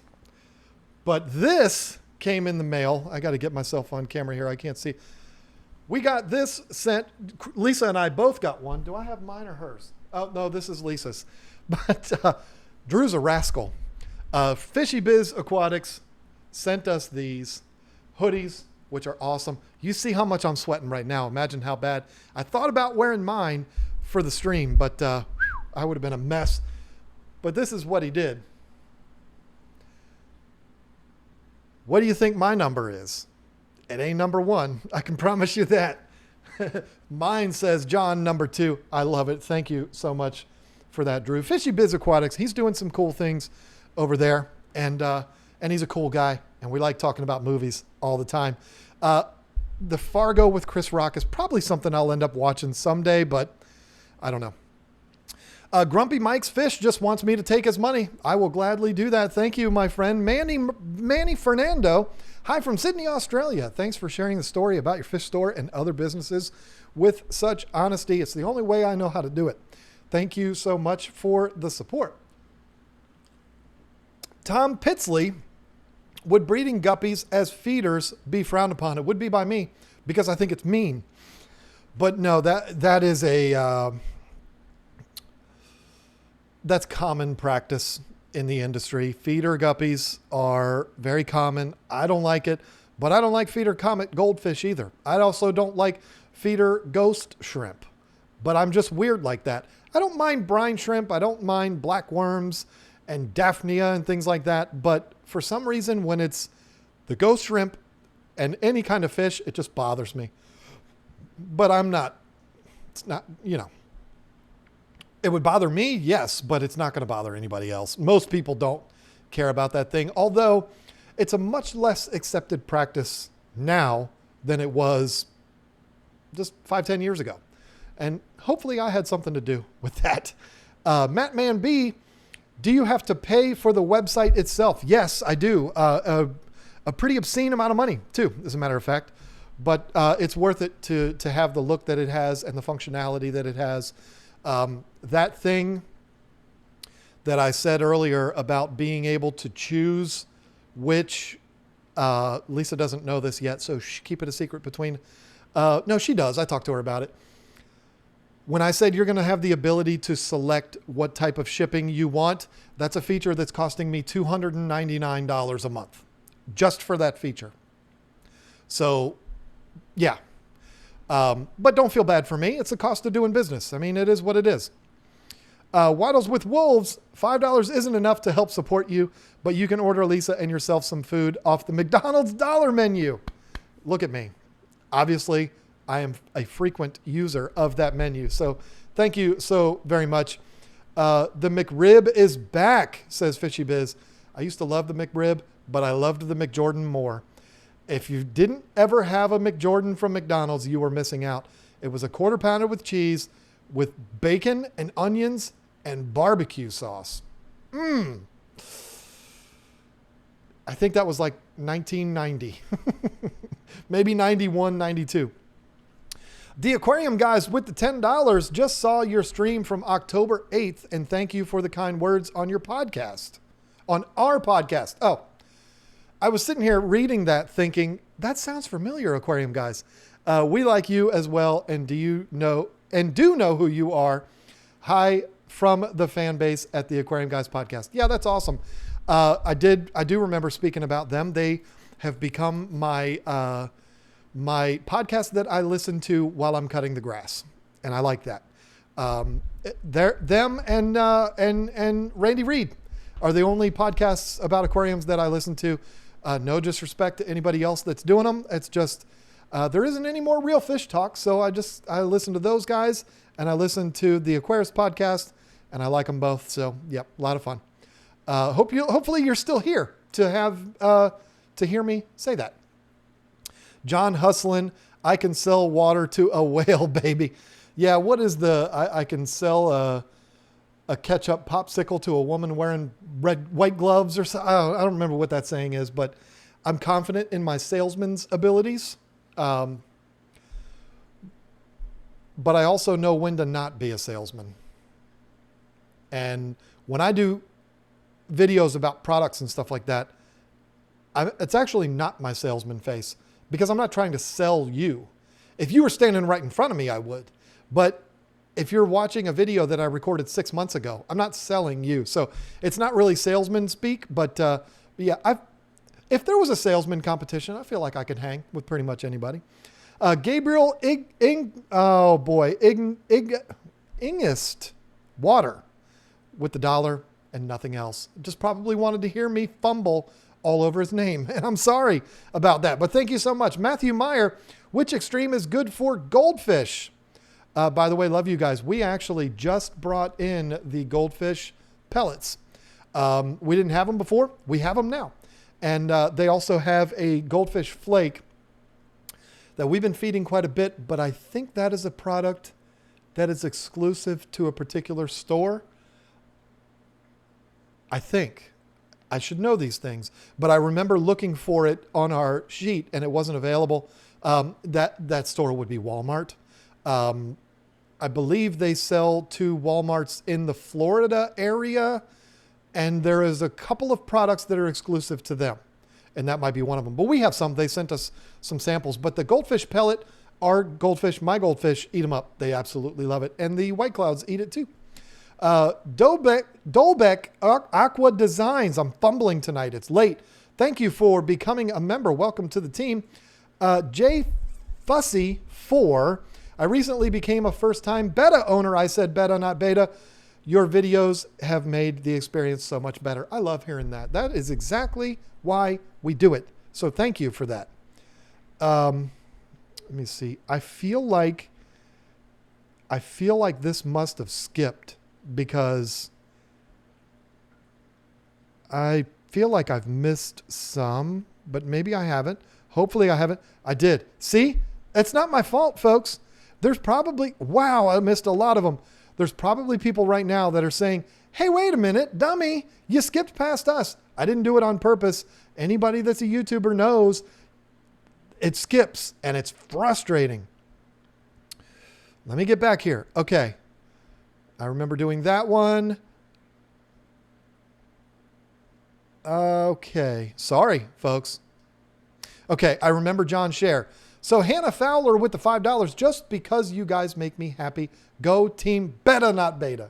Speaker 1: but this came in the mail. I got to get myself on camera here. I can't see. We got this sent. Lisa and I both got one. Do I have mine or hers? Oh, no, this is Lisa's. But Drew's a rascal. Fishy Biz Aquatics sent us these hoodies, which are awesome. You see how much I'm sweating right now. Imagine how bad. I thought about wearing mine for the stream, but I would have been a mess. But this is what he did. What do you think my number is? It ain't number 1. I can promise you that. Mine says John number 2. I love it. Thank you so much for that, Drew. Fishy Biz Aquatics. He's doing some cool things over there. And he's a cool guy. And we like talking about movies all the time. The Fargo with Chris Rock is probably something I'll end up watching someday, but I don't know. Grumpy Mike's Fish just wants me to take his money. I will gladly do that. Thank you, my friend. Manny Fernando. Hi from Sydney, Australia. Thanks for sharing the story about your fish store and other businesses with such honesty. It's the only way I know how to do it. Thank you so much for the support. Tom Pitsley. Would breeding guppies as feeders be frowned upon? It would be by me because I think it's mean. But no, that is that's common practice in the industry. Feeder guppies are very common. I don't like it, but I don't like feeder comet goldfish either. I also don't like feeder ghost shrimp, but I'm just weird like that. I don't mind brine shrimp. I don't mind black worms and Daphnia and things like that. But for some reason, when it's the ghost shrimp and any kind of fish, it just bothers me. But it's not, it would bother me, yes, but it's not going to bother anybody else. Most people don't care about that thing, although it's a much less accepted practice now than it was just 5-10 years ago. And hopefully I had something to do with that. Matt Man B, do you have to pay for the website itself? Yes, I do. A pretty obscene amount of money, too, as a matter of fact. but it's worth it to have the look that it has and the functionality that it has. That thing that I said earlier about being able to choose which, Lisa doesn't know this yet, so keep it a secret between, no, she does. I talked to her about it. When I said you're going to have the ability to select what type of shipping you want, that's a feature that's costing me $299 a month just for that feature. So yeah. But don't feel bad for me. It's the cost of doing business. I mean, it is what it is. Waddles with Wolves, $5 isn't enough to help support you, but you can order Lisa and yourself some food off the McDonald's dollar menu. Look at me. Obviously, I am a frequent user of that menu. So thank you so very much. The McRib is back, says Fishy Biz. I used to love the McRib, but I loved the McJordan more. If you didn't ever have a McJordan from McDonald's, you were missing out. It was a quarter pounder with cheese, with bacon and onions and barbecue sauce. I think that was like 1990, maybe 91, 92. The Aquarium Guys with the $10 just saw your stream from October 8th, and thank you for the kind words on your podcast, on our podcast. Oh, I was sitting here reading that thinking, that sounds familiar, Aquarium Guys. We like you as well, and do know who you are. Hi from the fan base at the Aquarium Guys podcast. Yeah, that's awesome. I do remember speaking about them. They have become my podcast that I listen to while I'm cutting the grass, and I like that. Them and Randy Reed are the only podcasts about aquariums that I listen to. No disrespect to anybody else that's doing them. It's just there isn't any more real fish talk, so I listen to those guys, and I listen to the Aquarius podcast, and I like them both. So yep, a lot of fun. Hopefully you're still here to have to hear me say that. John Hustlin, I can sell water to a whale, baby. Yeah, what is I can sell a ketchup popsicle to a woman wearing white gloves or something. I don't remember what that saying is, but I'm confident in my salesman's abilities. But I also know when to not be a salesman. And when I do videos about products and stuff like that, it's actually not my salesman face, because I'm not trying to sell you. If you were standing right in front of me, I would. But if you're watching a video that I recorded 6 months ago, I'm not selling you. So it's not really salesman speak, but yeah, if there was a salesman competition, I feel like I could hang with pretty much anybody. Gabriel Ingest Water with the $1 and nothing else. Just probably wanted to hear me fumble all over his name. And I'm sorry about that, but thank you so much. Matthew Meyer, which extreme is good for goldfish? By the way, love you guys. We actually just brought in the goldfish pellets. We didn't have them before. We have them now. And they also have a goldfish flake that we've been feeding quite a bit, but I think that is a product that is exclusive to a particular store. I think. I should know these things, but I remember looking for it on our sheet and it wasn't available. That store would be Walmart. I believe they sell to Walmarts in the Florida area, and there is a couple of products that are exclusive to them, and that might be one of them. But we have some. They sent us some samples. But the goldfish pellet, our goldfish, my goldfish, eat them up. They absolutely love it. And the white clouds eat it too. Dolbeck Aqua Designs. I'm fumbling tonight. It's late. Thank you for becoming a member. Welcome to the team. J Fussy 4. I recently became a first-time betta owner. I said betta, not beta. Your videos have made the experience so much better. I love hearing that. That is exactly why we do it. So thank you for that. Let me see. I feel like this must have skipped because I feel like I've missed some, but maybe I haven't. Hopefully I haven't. I did. See? It's not my fault, folks. There's probably, wow, I missed a lot of them. There's probably people right now that are saying, hey, wait a minute, dummy, you skipped past us. I didn't do it on purpose. Anybody that's a YouTuber knows it skips and it's frustrating. Let me get back here. Okay. I remember doing that one. Okay. Sorry, folks. Okay. I remember John Share. So Hannah Fowler with the $5, just because you guys make me happy. Go team Betta, not Beta.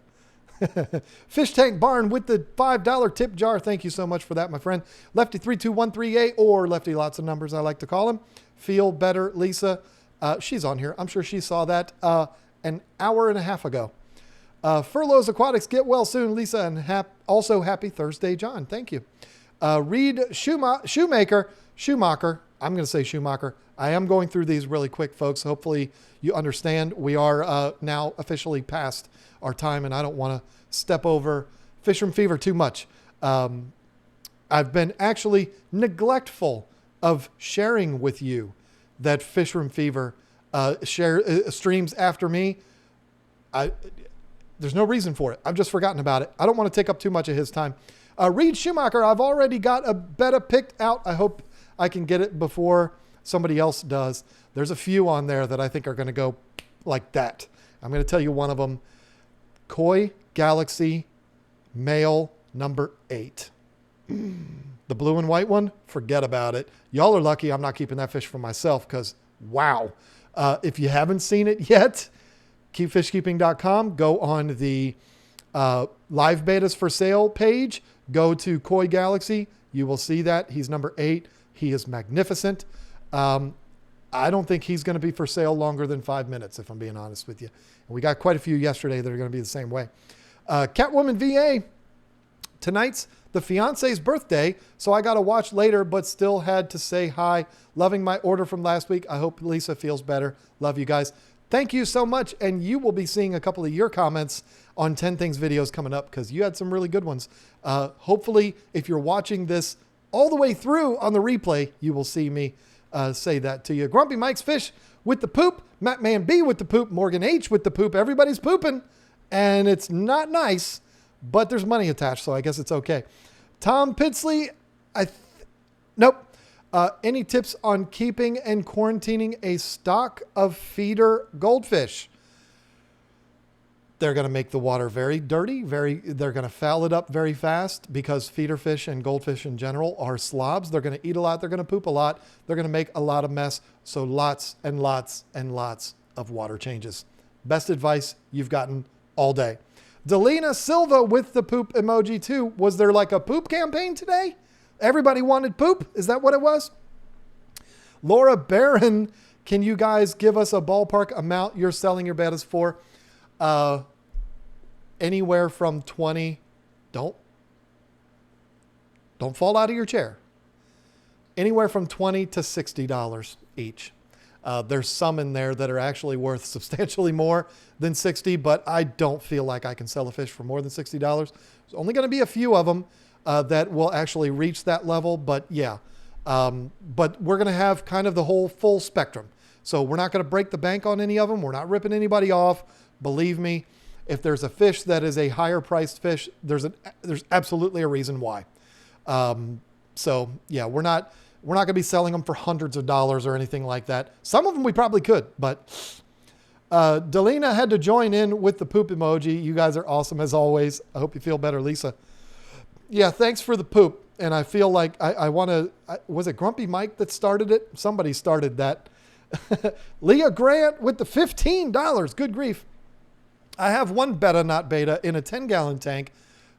Speaker 1: Fish Tank Barn with the $5 tip jar. Thank you so much for that, my friend. Lefty 32138, or Lefty lots of numbers I like to call him. Feel better, Lisa. She's on here. I'm sure she saw that an hour and a half ago. Furloughs Aquatics, get well soon, Lisa, and also happy Thursday, John. Thank you. Reed Schumacher. I'm going to say Schumacher. I am going through these really quick, folks. Hopefully you understand. We are now officially past our time, and I don't want to step over Fisherman Fever too much. I've been actually neglectful of sharing with you that Fisherman Fever streams after me. There's no reason for it. I've just forgotten about it. I don't want to take up too much of his time. Reed Schumacher, I've already got a betta picked out. I hope I can get it before somebody else does. There's a few on there that I think are going to go like that. I'm going to tell you one of them. Koi Galaxy male number 8. The blue and white one, forget about it. Y'all are lucky I'm not keeping that fish for myself because, wow. If you haven't seen it yet, keepfishkeeping.com. Go on the live betas for sale page. Go to Koi Galaxy. You will see that. He's number 8. He is magnificent. I don't think he's going to be for sale longer than 5 minutes, if I'm being honest with you. And we got quite a few yesterday that are going to be the same way. Catwoman VA. Tonight's the fiance's birthday, so I got to watch later, but still had to say hi. Loving my order from last week. I hope Lisa feels better. Love you guys. Thank you so much. And you will be seeing a couple of your comments on 10 Things videos coming up because you had some really good ones. Hopefully, if you're watching this all the way through on the replay, you will see me say that to you. Grumpy Mike's Fish with the poop. Matt Man B with the poop. Morgan H with the poop. Everybody's pooping. And it's not nice, but there's money attached, so I guess it's okay. Tom Pitsley, nope. Any tips on keeping and quarantining a stock of feeder goldfish? They're going to make the water very dirty. They're going to foul it up very fast because feeder fish and goldfish in general are slobs. They're going to eat a lot. They're going to poop a lot. They're going to make a lot of mess. So lots and lots and lots of water changes. Best advice you've gotten all day. Delina Silva with the poop emoji too. Was there like a poop campaign today? Everybody wanted poop? Is that what it was? Laura Barron, can you guys give us a ballpark amount you're selling your bettas for? Anywhere from 20. Don't fall out of your chair. Anywhere from $20 to $60 each. There's some in there that are actually worth substantially more than $60, but I don't feel like I can sell a fish for more than $60. There's only going to be a few of them that will actually reach that level, but yeah. But we're going to have kind of the whole full spectrum. So we're not going to break the bank on any of them. We're not ripping anybody off. Believe me, if there's a fish that is a higher priced fish, there's absolutely a reason why. So yeah, we're not going to be selling them for hundreds of dollars or anything like that. Some of them we probably could, but Delina had to join in with the poop emoji. You guys are awesome as always. I hope you feel better, Lisa. Yeah, thanks for the poop. And I feel like I want to, was it Grumpy Mike that started it? Somebody started that. Leah Grant with the $15. Good grief. I have one betta, not beta, in a 10-gallon tank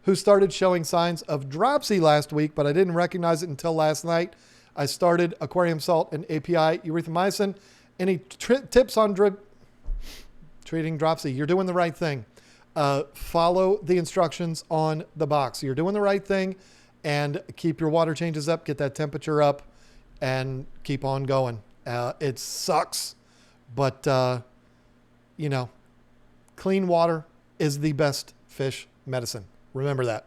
Speaker 1: who started showing signs of dropsy last week, but I didn't recognize it until last night. I started aquarium salt and API erythromycin. Any tips on treating dropsy? You're doing the right thing. Follow the instructions on the box. You're doing the right thing, and keep your water changes up, get that temperature up, and keep on going. It sucks, but you know, clean water is the best fish medicine. Remember that.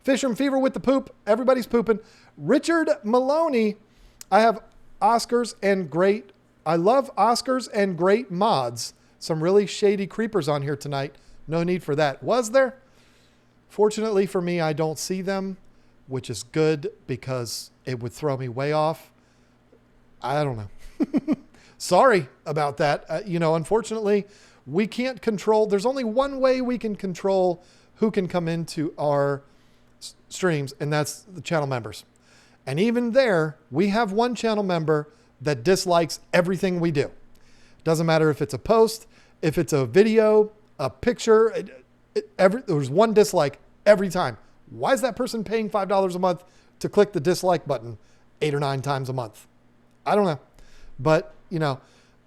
Speaker 1: Fisherman Fever with the poop. Everybody's pooping. Richard Maloney. I have Oscars and great. I love Oscars and great mods. Some really shady creepers on here tonight. No need for that. Was there? Fortunately for me, I don't see them, which is good because it would throw me way off. I don't know. Sorry about that. Unfortunately, we can't control. There's only one way we can control who can come into our streams, and that's the channel members. And even there, we have one channel member that dislikes everything we do. Doesn't matter if it's a post, if it's a video, a picture, there's one dislike every time. Why is that person paying $5 a month to click the dislike button 8 or 9 times a month? I don't know. But,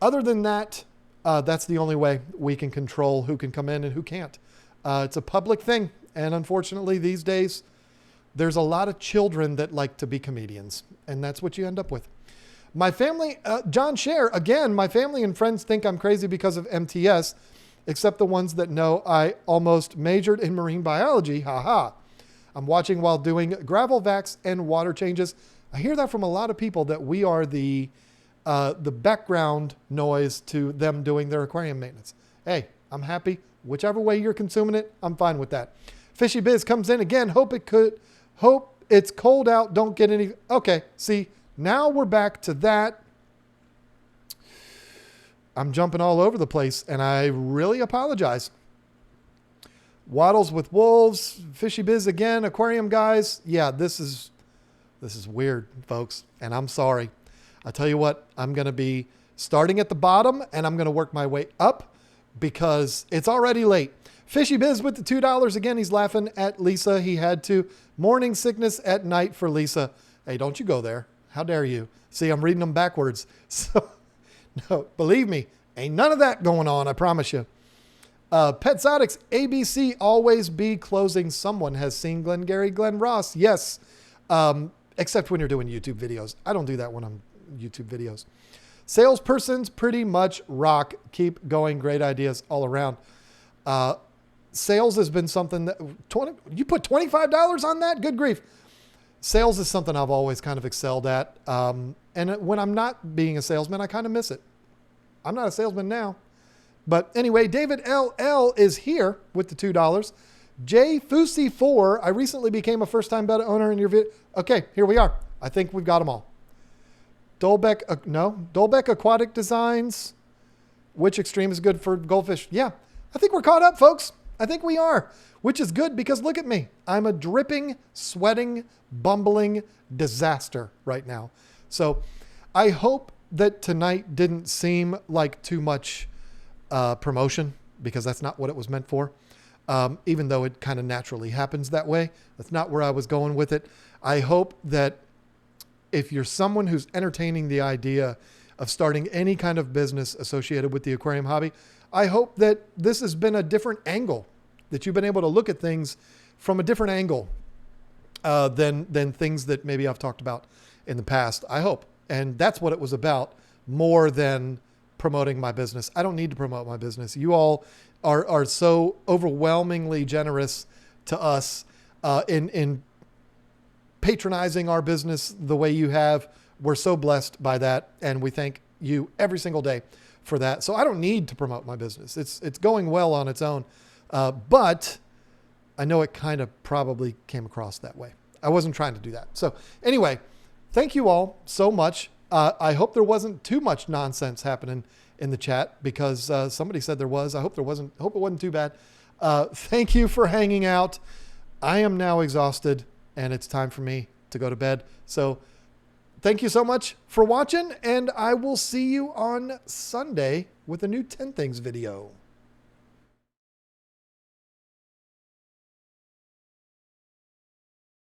Speaker 1: other than that, that's the only way we can control who can come in and who can't. It's a public thing. And unfortunately, these days, there's a lot of children that like to be comedians. And that's what you end up with. My family, John Scher, again, my family and friends think I'm crazy because of MTS, except the ones that know I almost majored in marine biology. Haha. I'm watching while doing gravel vacs and water changes. I hear that from a lot of people that we are the background noise to them doing their aquarium maintenance. Hey, I'm happy. Whichever way you're consuming it, I'm fine with that. Fishy Biz comes in again. Hope it's cold out. Don't get any. Okay. See, now we're back to that. I'm jumping all over the place and I really apologize. Waddles with wolves, Fishy Biz again, aquarium guys. Yeah, this is weird, folks, and I'm sorry. I tell you what, I'm going to be starting at the bottom and I'm going to work my way up because it's already late. Fishy Biz with the $2 again. He's laughing at Lisa. He had to. Morning sickness at night for Lisa. Hey, don't you go there. How dare you? See, I'm reading them backwards. So, no, believe me, ain't none of that going on. I promise you. Petzotics, ABC, always be closing. Someone has seen Glengarry Glen Ross. Yes. Except when you're doing YouTube videos. I don't do that when I'm YouTube videos. Salespersons pretty much rock. Keep going. Great ideas all around. Sales has been something that you put $25 on that? Good grief. Sales is something I've always kind of excelled at. And when I'm not being a salesman, I kind of miss it. I'm not a salesman now. But anyway, David LL is here with the $2. J Fusi 4. I recently became a first-time betta owner in your video. Okay, here we are. I think we've got them all. Dolbeck Aquatic Designs. Which extreme is good for goldfish? Yeah, I think we're caught up, folks. I think we are, which is good because look at me. I'm a dripping, sweating, bumbling disaster right now. So I hope that tonight didn't seem like too much promotion because that's not what it was meant for. Even though it kind of naturally happens that way. That's not where I was going with it. I hope that if you're someone who's entertaining the idea of starting any kind of business associated with the aquarium hobby, I hope that this has been a different angle, that you've been able to look at things from a different angle than things that maybe I've talked about in the past. I hope. And that's what it was about more than promoting my business. I don't need to promote my business. You all are so overwhelmingly generous to us in patronizing our business the way you have. We're so blessed by that. And we thank you every single day for that. So I don't need to promote my business. It's going well on its own. But I know it kind of probably came across that way. I wasn't trying to do that. So anyway, thank you all so much. I hope there wasn't too much nonsense happening in the chat because somebody said there was. I hope there wasn't. Hope it wasn't too bad. Thank you for hanging out. I am now exhausted and it's time for me to go to bed. So thank you so much for watching and I will see you on Sunday with a new 10 Things video.